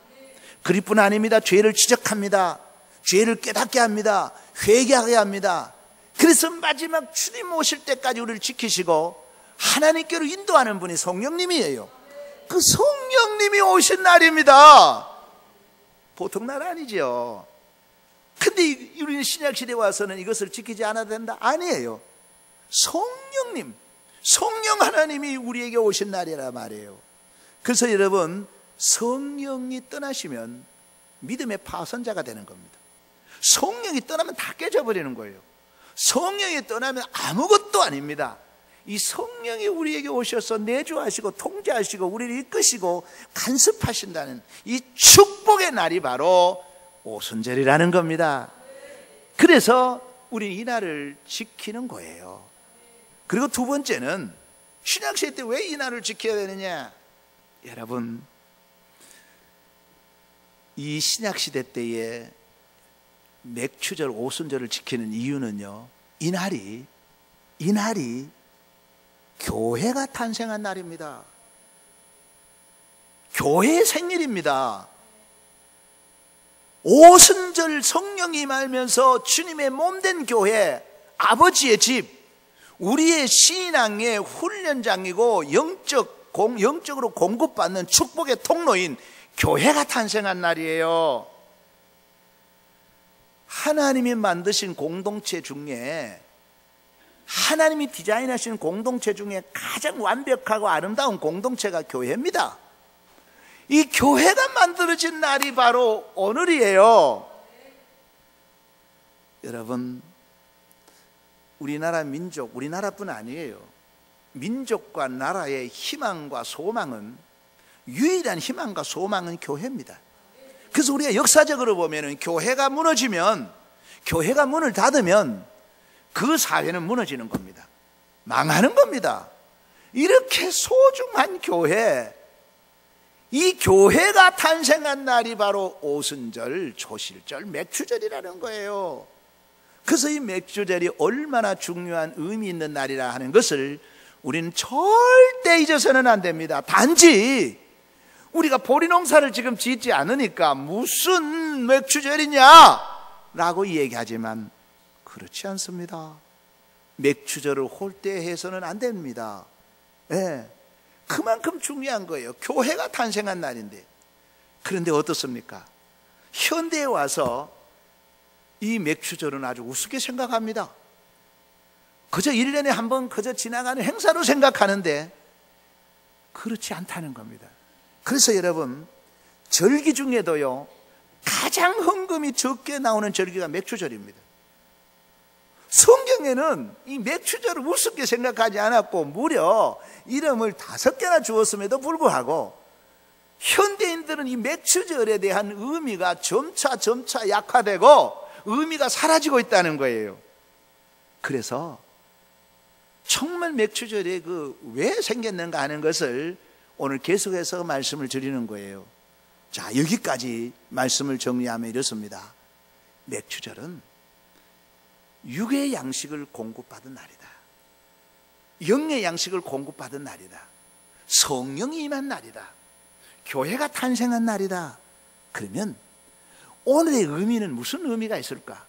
그럴 뿐 아닙니다. 죄를 지적합니다. 죄를 깨닫게 합니다. 회개하게 합니다. 그래서 마지막 주님 오실 때까지 우리를 지키시고 하나님께로 인도하는 분이 성령님이에요. 그 성령님이 오신 날입니다. 보통 날 아니죠. 근데 우리는 신약시대에 와서는 이것을 지키지 않아도 된다? 아니에요. 성령님, 성령 하나님이 우리에게 오신 날이라 말이에요. 그래서 여러분, 성령이 떠나시면 믿음의 파선자가 되는 겁니다. 성령이 떠나면 다 깨져버리는 거예요. 성령이 떠나면 아무것도 아닙니다. 이 성령이 우리에게 오셔서 내주하시고 통제하시고 우리를 이끄시고 간섭하신다는 이 축복의 날이 바로 오순절이라는 겁니다. 그래서 우리는 이 날을 지키는 거예요. 그리고 두 번째는 신약시대 때 왜 이 날을 지켜야 되느냐? 여러분, 이 신약시대 때에 맥추절 오순절을 지키는 이유는요, 이 날이 교회가 탄생한 날입니다. 교회의 생일입니다. 오순절 성령이 임하면서 주님의 몸된 교회, 아버지의 집, 우리의 신앙의 훈련장이고 영적으로 공급받는 축복의 통로인 교회가 탄생한 날이에요. 하나님이 만드신 공동체 중에, 하나님이 디자인하신 공동체 중에 가장 완벽하고 아름다운 공동체가 교회입니다. 이 교회가 만들어진 날이 바로 오늘이에요. 여러분, 우리나라 민족, 우리나라뿐 아니에요. 민족과 나라의 희망과 소망은, 유일한 희망과 소망은 교회입니다. 그래서 우리가 역사적으로 보면은 교회가 무너지면, 교회가 문을 닫으면 그 사회는 무너지는 겁니다. 망하는 겁니다. 이렇게 소중한 교회, 이 교회가 탄생한 날이 바로 오순절, 조실절, 맥추절이라는 거예요. 그래서 이 맥추절이 얼마나 중요한 의미 있는 날이라 하는 것을 우리는 절대 잊어서는 안 됩니다. 단지 우리가 보리농사를 지금 짓지 않으니까 무슨 맥추절이냐 라고 얘기하지만 그렇지 않습니다. 맥추절을 홀대해서는 안 됩니다. 그만큼 중요한 거예요. 교회가 탄생한 날인데. 그런데 어떻습니까? 현대에 와서 이 맥추절은 아주 우습게 생각합니다. 그저 1년에 한 번 그저 지나가는 행사로 생각하는데 그렇지 않다는 겁니다. 그래서 여러분, 절기 중에도요, 가장 헌금이 적게 나오는 절기가 맥추절입니다. 성경에는 이 맥추절을 우습게 생각하지 않았고 무려 이름을 5개나 주었음에도 불구하고 현대인들은 이 맥추절에 대한 의미가 점차 약화되고 의미가 사라지고 있다는 거예요. 그래서 정말 맥추절이 왜 생겼는가 하는 것을 오늘 계속해서 말씀을 드리는 거예요. 자, 여기까지 말씀을 정리하면 이렇습니다. 맥추절은 육의 양식을 공급받은 날이다. 영의 양식을 공급받은 날이다. 성령이 임한 날이다. 교회가 탄생한 날이다. 그러면 오늘의 의미는 무슨 의미가 있을까?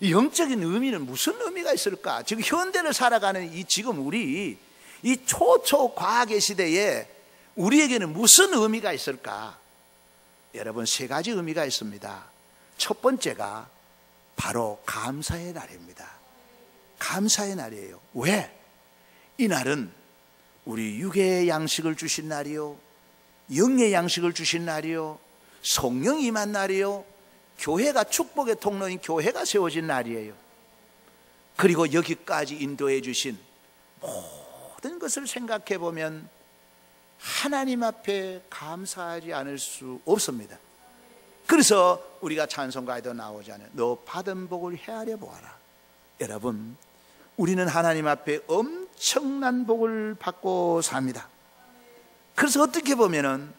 영적인 의미는 무슨 의미가 있을까? 지금 현대를 살아가는 지금 우리 이 초과학의 시대에 우리에게는 무슨 의미가 있을까? 여러분 세 가지 의미가 있습니다. 첫 번째가 바로 감사의 날입니다. 감사의 날이에요. 왜? 이날은 우리 육의 양식을 주신 날이요, 영의 양식을 주신 날이요, 성령이 임한 날이요, 교회가 축복의 통로인 교회가 세워진 날이에요. 그리고 여기까지 인도해 주신 모든 것을 생각해 보면 하나님 앞에 감사하지 않을 수 없습니다. 그래서 우리가 찬송가에도 나오잖아요. 너 받은 복을 헤아려 보아라. 여러분, 우리는 하나님 앞에 엄청난 복을 받고 삽니다. 그래서 어떻게 보면은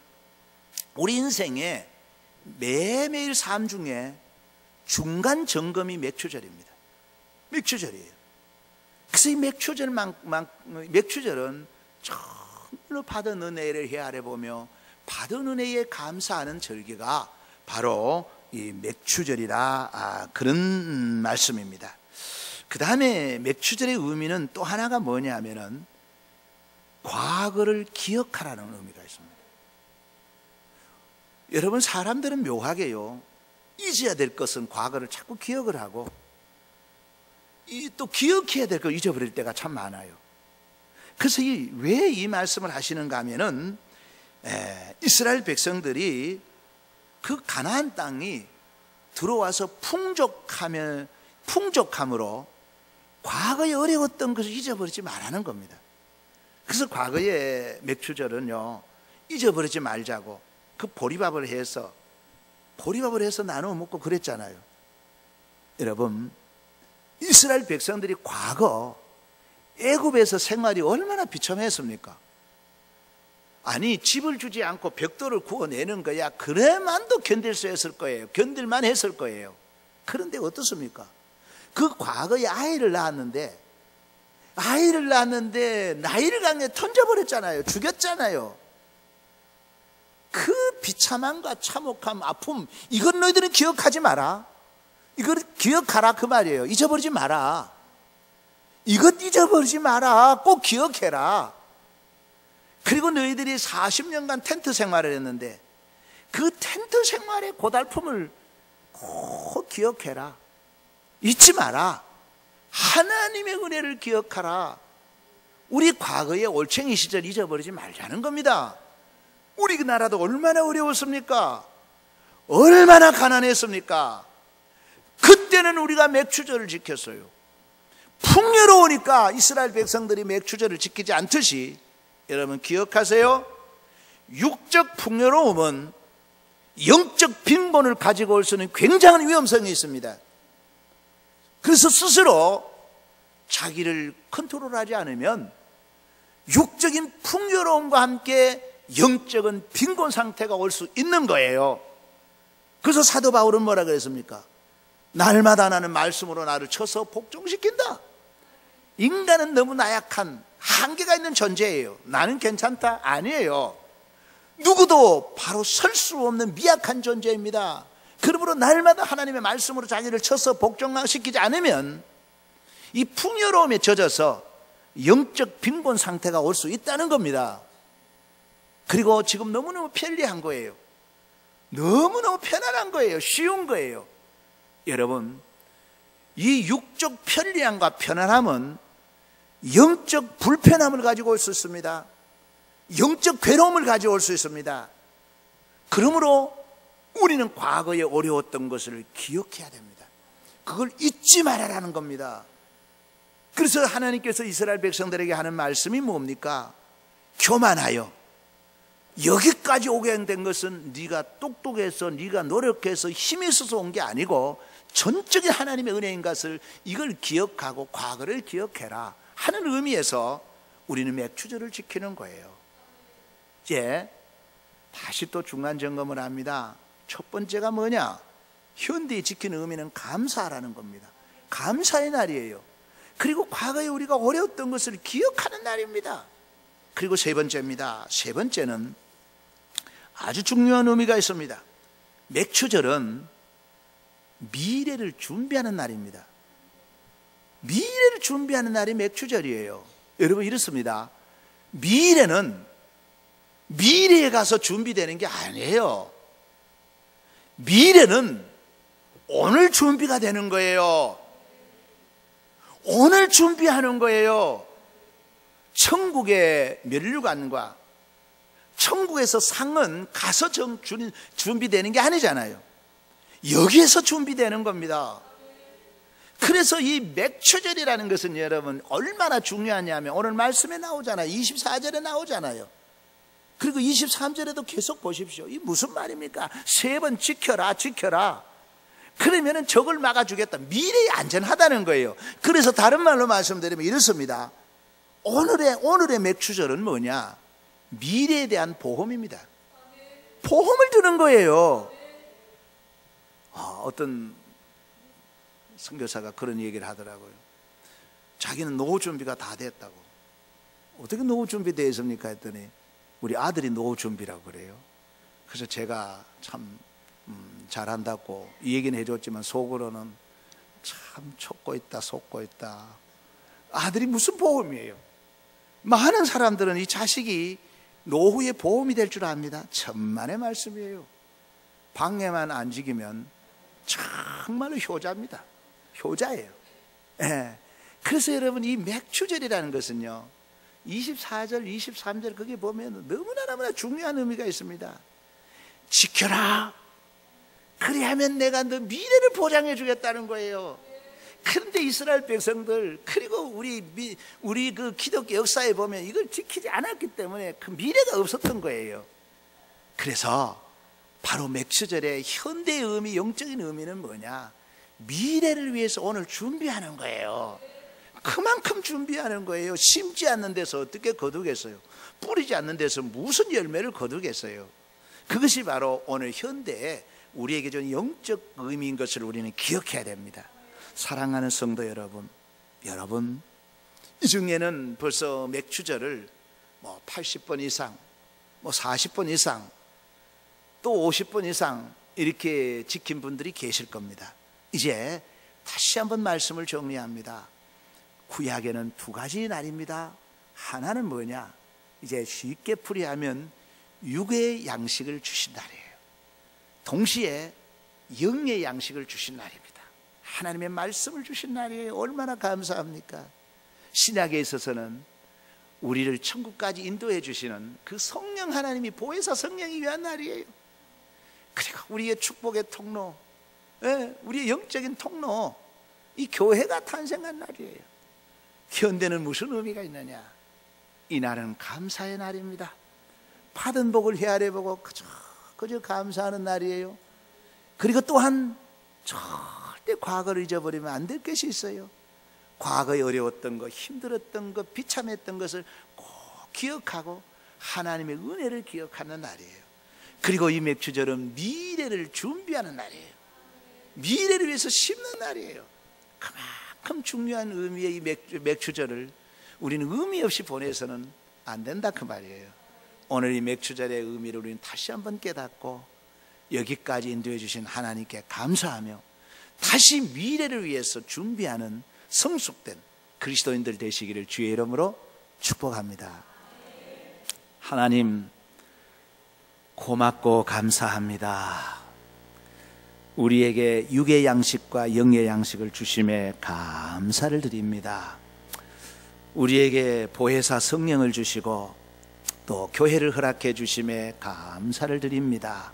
우리 인생에 매매일 삶 중에 중간 점검이 맥추절입니다. 맥추절이에요. 그래서 이 맥추절은 정말로 받은 은혜를 헤아려 보며 받은 은혜에 감사하는 절기가 바로 이 맥추절이라 그런 말씀입니다. 그 다음에 맥추절의 의미는 또 하나가 뭐냐면은 과거를 기억하라는 의미가 있습니다. 여러분, 사람들은 묘하게요, 잊어야 될 것은 과거를 자꾸 기억을 하고 또 기억해야 될 걸 잊어버릴 때가 참 많아요. 그래서 왜 이 말씀을 하시는가 하면은 이스라엘 백성들이 그 가나안 땅이 들어와서 풍족함으로 과거에 어려웠던 것을 잊어버리지 말라는 겁니다. 그래서 과거의 맥추절은요, 잊어버리지 말자고 그 보리밥을 해서 나눠 먹고 그랬잖아요. 여러분, 이스라엘 백성들이 과거 애굽에서 생활이 얼마나 비참했습니까? 아니, 집을 주지 않고 벽돌을 구워내는 거야. 그래만도 견딜 수 있을 거예요. 견딜만 했을 거예요. 그런데 어떻습니까? 그 과거에 아이를 낳았는데 나이를 강에 던져버렸잖아요. 죽였잖아요. 그 비참함과 참혹함, 아픔, 이건 너희들은 기억하지 마라. 이걸 기억하라 그 말이에요. 잊어버리지 마라. 이것 잊어버리지 마라. 꼭 기억해라. 그리고 너희들이 40년간 텐트 생활을 했는데 그 텐트 생활의 고달픔을 꼭 기억해라. 잊지 마라. 하나님의 은혜를 기억하라. 우리 과거의 올챙이 시절 잊어버리지 말자는 겁니다. 우리 그 나라도 얼마나 어려웠습니까? 얼마나 가난했습니까? 그때는 우리가 맥추절을 지켰어요. 풍요로우니까 이스라엘 백성들이 맥추절을 지키지 않듯이, 여러분 기억하세요. 육적 풍요로움은 영적 빈곤을 가지고 올 수 있는 굉장한 위험성이 있습니다. 그래서 스스로 자기를 컨트롤하지 않으면 육적인 풍요로움과 함께 영적인 빈곤 상태가 올 수 있는 거예요. 그래서 사도 바울은 뭐라 그랬습니까? 날마다 나는 말씀으로 나를 쳐서 복종시킨다. 인간은 너무 나약한 한계가 있는 존재예요. 나는 괜찮다? 아니에요. 누구도 바로 설 수 없는 미약한 존재입니다. 그러므로 날마다 하나님의 말씀으로 자기를 쳐서 복종시키지 않으면 이 풍요로움에 젖어서 영적 빈곤 상태가 올 수 있다는 겁니다. 그리고 지금 너무너무 편리한 거예요. 너무너무 편안한 거예요. 쉬운 거예요. 여러분, 이 육적 편리함과 편안함은 영적 불편함을 가지고 올 수 있습니다. 영적 괴로움을 가지고 올 수 있습니다. 그러므로 우리는 과거에 어려웠던 것을 기억해야 됩니다. 그걸 잊지 말아라는 겁니다. 그래서 하나님께서 이스라엘 백성들에게 하는 말씀이 뭡니까? 교만하여 여기까지 오게 된 것은 네가 똑똑해서, 네가 노력해서 힘이 있어서 온 게 아니고 전적인 하나님의 은혜인 것을, 이걸 기억하고 과거를 기억해라 하는 의미에서 우리는 맥추절을 지키는 거예요. 이제 다시 또 중간 점검을 합니다. 첫 번째가 뭐냐? 현대에 지키는 의미는 감사라는 겁니다. 감사의 날이에요. 그리고 과거에 우리가 어려웠던 것을 기억하는 날입니다. 그리고 세 번째입니다. 세 번째는 아주 중요한 의미가 있습니다. 맥추절은 미래를 준비하는 날입니다. 미래를 준비하는 날이 맥추절이에요. 여러분, 이렇습니다. 미래는 미래에 가서 준비되는 게 아니에요. 미래는 오늘 준비가 되는 거예요. 오늘 준비하는 거예요. 천국의 면류관과 천국에서 상은 가서 준비되는 게 아니잖아요. 여기에서 준비되는 겁니다. 그래서 이 맥추절이라는 것은 여러분 얼마나 중요하냐면 오늘 말씀에 나오잖아요. 24절에 나오잖아요. 그리고 23절에도 계속 보십시오. 이 무슨 말입니까? 3번 지켜라 지켜라. 그러면은 적을 막아주겠다. 미래에 안전하다는 거예요. 그래서 다른 말로 말씀드리면 이렇습니다. 오늘의 맥추절은 뭐냐? 미래에 대한 보험입니다. 보험을 드는 거예요. 어떤 선교사가 그런 얘기를 하더라고요. 자기는 노후 준비가 다 됐다고. 어떻게 노후 준비되어 있습니까? 했더니 우리 아들이 노후 준비라고 그래요. 그래서 제가 참 잘한다고 이 얘기는 해줬지만 속으로는 참 속고 있다. 아들이 무슨 보험이에요? 많은 사람들은 이 자식이 노후의 보험이 될 줄 압니다. 천만의 말씀이에요. 방해만 안 지키면 정말로 효자입니다. 효자예요. 예. 그래서 여러분 이 맥추절이라는 것은요 24절 23절 거기 보면 너무나 중요한 의미가 있습니다. 지켜라. 그리하면 내가 너 미래를 보장해 주겠다는 거예요. 그런데 이스라엘 백성들 그리고 우리 그 기독교 역사에 보면 이걸 지키지 않았기 때문에 그 미래가 없었던 거예요. 그래서 바로 맥추절의 현대의 의미, 영적인 의미는 뭐냐? 미래를 위해서 오늘 준비하는 거예요. 그만큼 준비하는 거예요. 심지 않는 데서 어떻게 거두겠어요? 뿌리지 않는 데서 무슨 열매를 거두겠어요? 그것이 바로 오늘 현대에 우리에게 준 영적 의미인 것을 우리는 기억해야 됩니다. 사랑하는 성도 여러분, 이 중에는 벌써 맥추절을 80번 이상, 40번 이상, 또 50번 이상 이렇게 지킨 분들이 계실 겁니다. 이제 다시 한번 말씀을 정리합니다. 구약에는 2가지 날입니다. 하나는 뭐냐? 이제 쉽게 풀이하면 육의 양식을 주신 날이에요. 동시에 영의 양식을 주신 날입니다. 하나님의 말씀을 주신 날이에요. 얼마나 감사합니까? 신약에 있어서는 우리를 천국까지 인도해 주시는 그 성령 하나님이 보혜사 성령이 위한 날이에요. 그리고 우리의 축복의 통로, 우리의 영적인 통로, 이 교회가 탄생한 날이에요. 현대는 무슨 의미가 있느냐? 이 날은 감사의 날입니다. 받은 복을 헤아려 보고 그저 감사하는 날이에요. 그리고 또한 절대 과거를 잊어버리면 안 될 것이 있어요. 과거에 어려웠던 것, 힘들었던 것, 비참했던 것을 꼭 기억하고 하나님의 은혜를 기억하는 날이에요. 그리고 이 맥추절은 미래를 준비하는 날이에요. 미래를 위해서 심는 날이에요. 그만큼 중요한 의미의 이 맥추절을 우리는 의미 없이 보내서는 안 된다 그 말이에요. 오늘 이 맥추절의 의미를 우리는 다시 한번 깨닫고 여기까지 인도해 주신 하나님께 감사하며 다시 미래를 위해서 준비하는 성숙된 그리스도인들 되시기를 주의 이름으로 축복합니다. 하나님 고맙고 감사합니다. 우리에게 육의 양식과 영의 양식을 주심에 감사를 드립니다. 우리에게 보혜사 성령을 주시고 또 교회를 허락해 주심에 감사를 드립니다.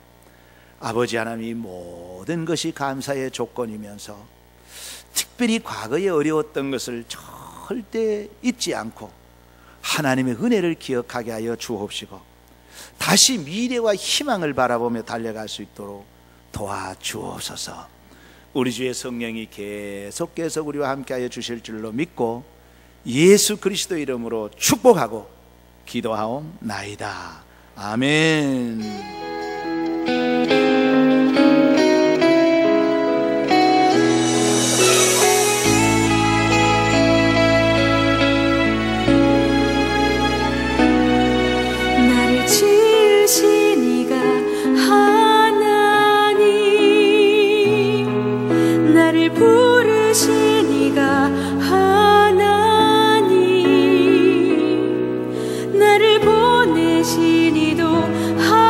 아버지 하나님, 이 모든 것이 감사의 조건이면서 특별히 과거에 어려웠던 것을 절대 잊지 않고 하나님의 은혜를 기억하게 하여 주옵시고 다시 미래와 희망을 바라보며 달려갈 수 있도록 도와주옵소서. 우리 주의 성령이 계속해서 우리와 함께하여 주실 줄로 믿고 예수 그리스도 이름으로 축복하고 기도하옵나이다. 아멘. 나를 지으신 이가 하나님, 나를 부르신 이가 하나님, 나를 보내신 이도 하나님,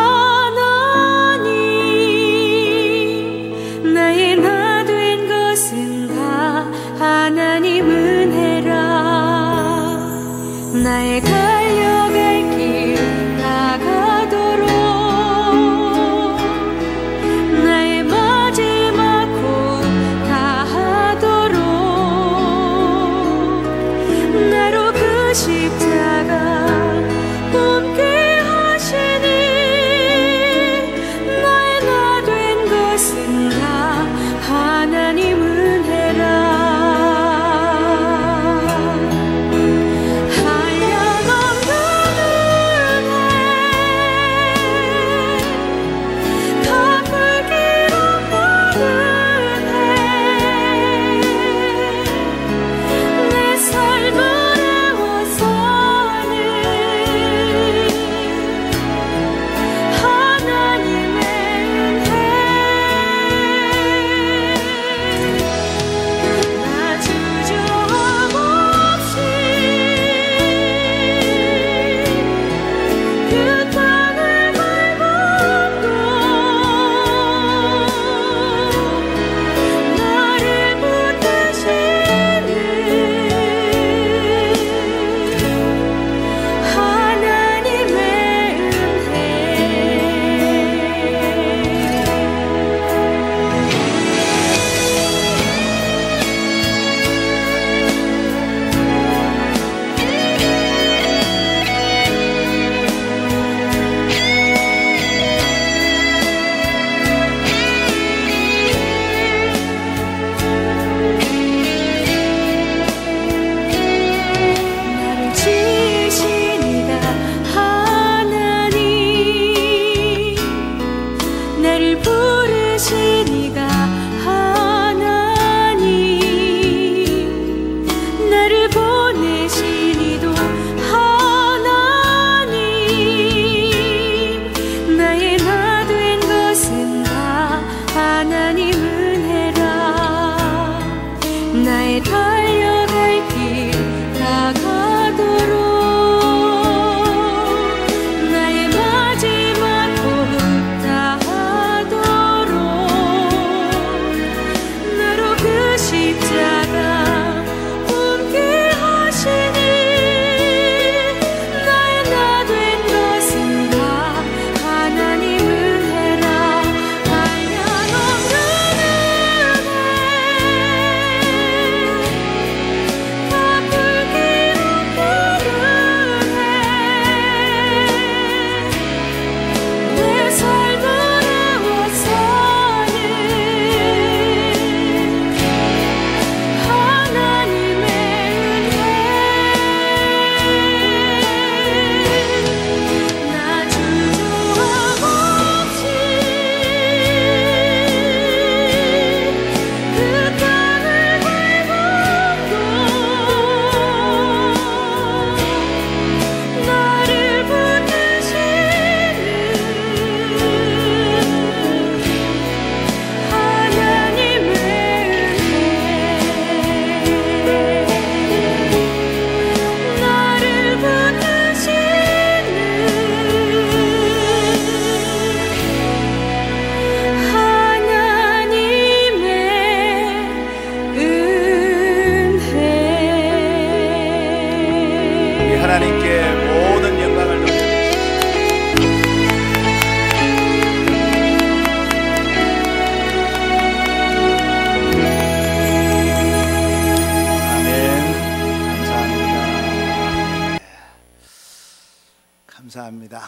반갑습니다.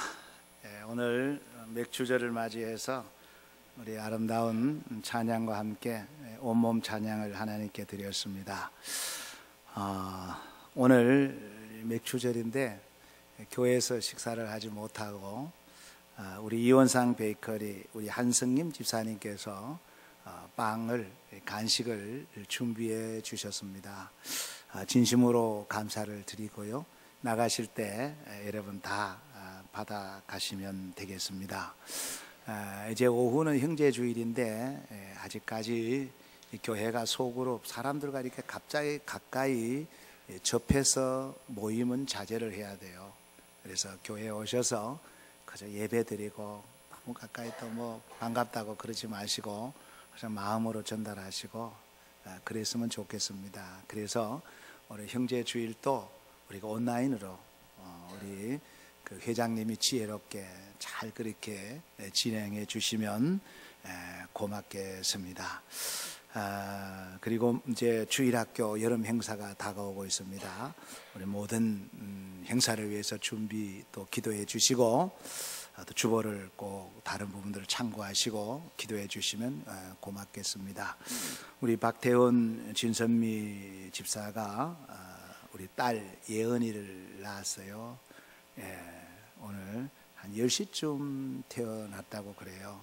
오늘 맥주절을 맞이해서 우리 아름다운 찬양과 함께 온몸 찬양을 하나님께 드렸습니다. 오늘 맥주절인데 교회에서 식사를 하지 못하고 우리 이원상 베이커리 우리 한승님 집사님께서 빵을 간식을 준비해 주셨습니다. 진심으로 감사를 드리고요. 나가실 때 여러분 다 받아 가시면 되겠습니다. 이제 오후는 형제주일인데 아직까지 교회가 소그룹 사람들과 이렇게 갑자기 가까이 접해서 모임은 자제를 해야 돼요. 그래서 교회에 오셔서 그저 예배 드리고 너무 가까이 또 뭐 반갑다고 그러지 마시고 그냥 마음으로 전달하시고 그랬으면 좋겠습니다. 그래서 우리 형제주일도 우리가 온라인으로 우리 그 회장님이 지혜롭게 잘 그렇게 진행해 주시면 고맙겠습니다. 그리고 이제 주일학교 여름 행사가 다가오고 있습니다. 우리 모든 행사를 위해서 준비 또 기도해 주시고 또 주보를 꼭 다른 부분들을 참고하시고 기도해 주시면 고맙겠습니다. 우리 박태원 진선미 집사가 우리 딸 예은이를 낳았어요. 오늘 한 10시쯤 태어났다고 그래요.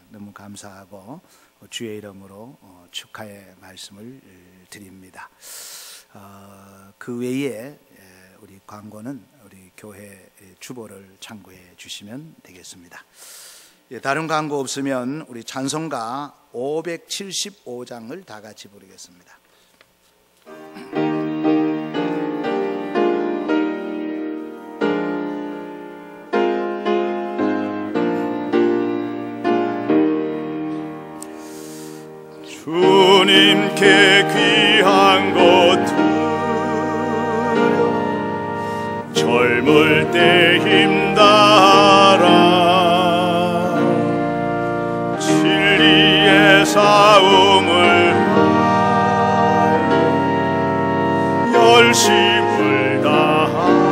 너무 감사하고 주의 이름으로 축하의 말씀을 드립니다. 그 외에 우리 광고는 우리 교회 주보를 참고해 주시면 되겠습니다. 다른 광고 없으면 우리 찬송가 575장을 다 같이 부르겠습니다. 주님께 귀한 것들여 젊을 때 힘다라 진리의 싸움을 하여 열심을 다하여라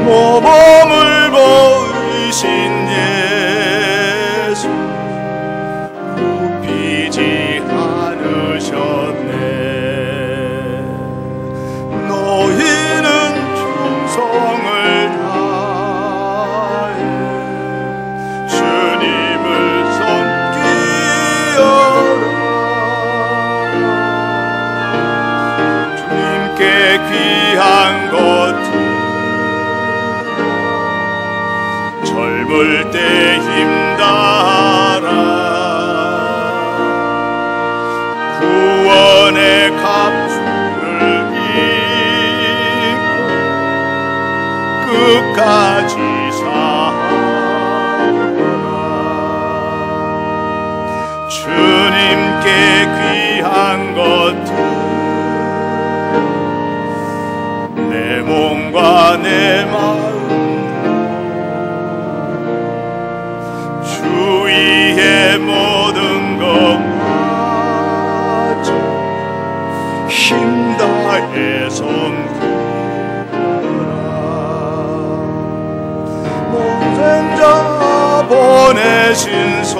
모범을 보이신 예수 굽히지 않으셨네 너희는 충성을 다해 주님을 섬기어라 주님께 귀한 것들 젊을 때 힘다라 구원의 갑주를 입고 끝까지 살아라 주님께 귀한 것들 내 몸과 내 마음 주위의 모든 것 가져 힘 다해 섬기라 모든 자 보내신 성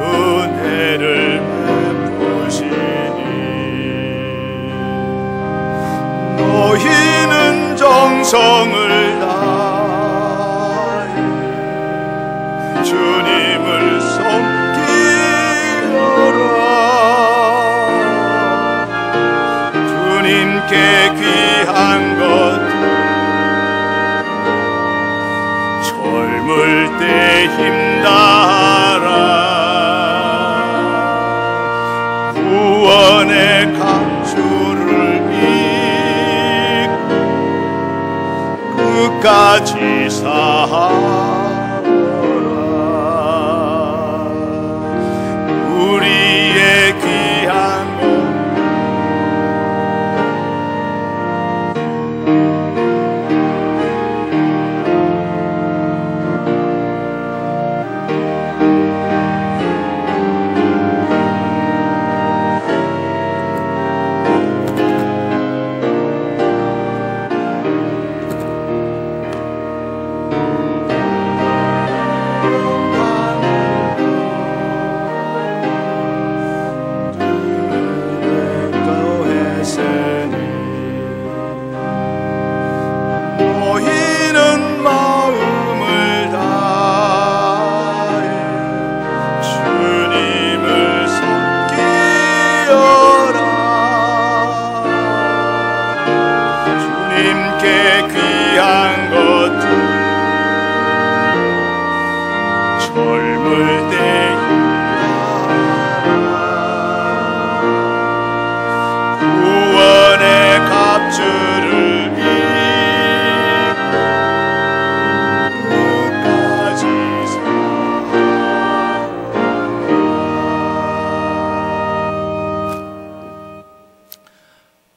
은혜를 베푸시니 너희는 정성을 다해 주님을 섬기어라 주님께 귀한 것 젊을 때 힘다라 구원의 갑주를 입고 끝까지 살아라 우리의 귀한 것 젊을 때 구원의 갑주를 입고 끝까지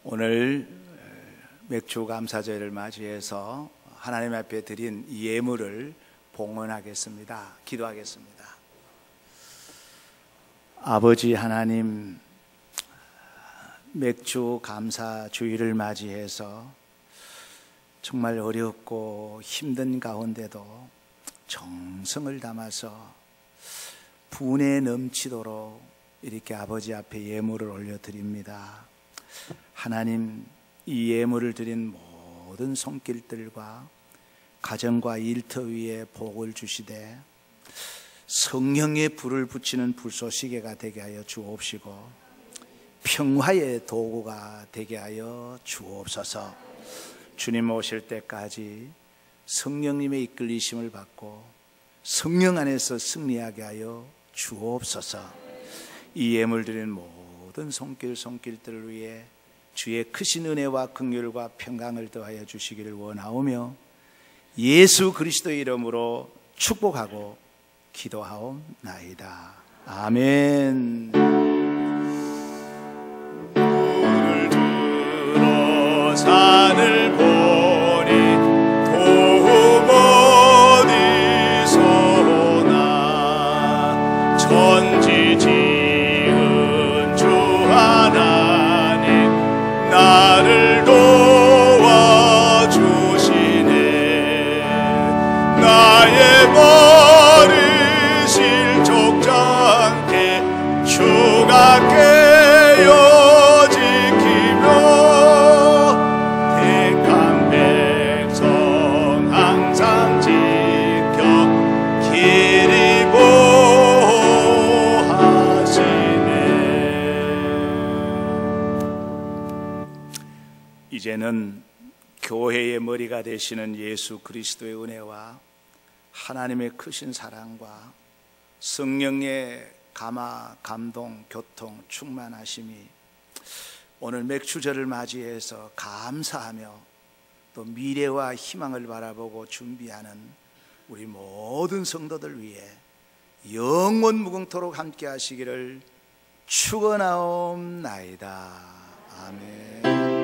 오늘 맥주 감사절을 맞이해서 하나님 앞에 드린 이 예물을 봉헌하겠습니다. 기도하겠습니다. 아버지 하나님, 맥주 감사 주일을 맞이해서 정말 어렵고 힘든 가운데도 정성을 담아서 분에 넘치도록 이렇게 아버지 앞에 예물을 올려드립니다. 하나님, 이 예물을 드린 모든 손길들과 가정과 일터 위에 복을 주시되 성령의 불을 붙이는 불쏘시개가 되게 하여 주옵시고 평화의 도구가 되게 하여 주옵소서. 주님 오실 때까지 성령님의 이끌리심을 받고 성령 안에서 승리하게 하여 주옵소서. 이 예물 드린 모든 손길들을 위해 주의 크신 은혜와 긍휼과 평강을 더하여 주시기를 원하오며 예수 그리스도의 이름으로 축복하고 기도하옵나이다. 아멘. 눈을 들어 산을 보니 도움 어디서나 천지 지은 주 하나님 나를 도와주시네. 나의 버리실 족장께 주가 깨어 지키며 택한 백성 항상 지켜 길이 보하시네. 이제는 교회의 머리가 되시는 예수 그리스도의 은혜와 하나님의 크신 사랑과 성령의 감화, 감동, 교통, 충만하심이 오늘 맥주절을 맞이해서 감사하며 또 미래와 희망을 바라보고 준비하는 우리 모든 성도들 위해 영원 무궁토록 함께 하시기를 축원하옵나이다. 아멘.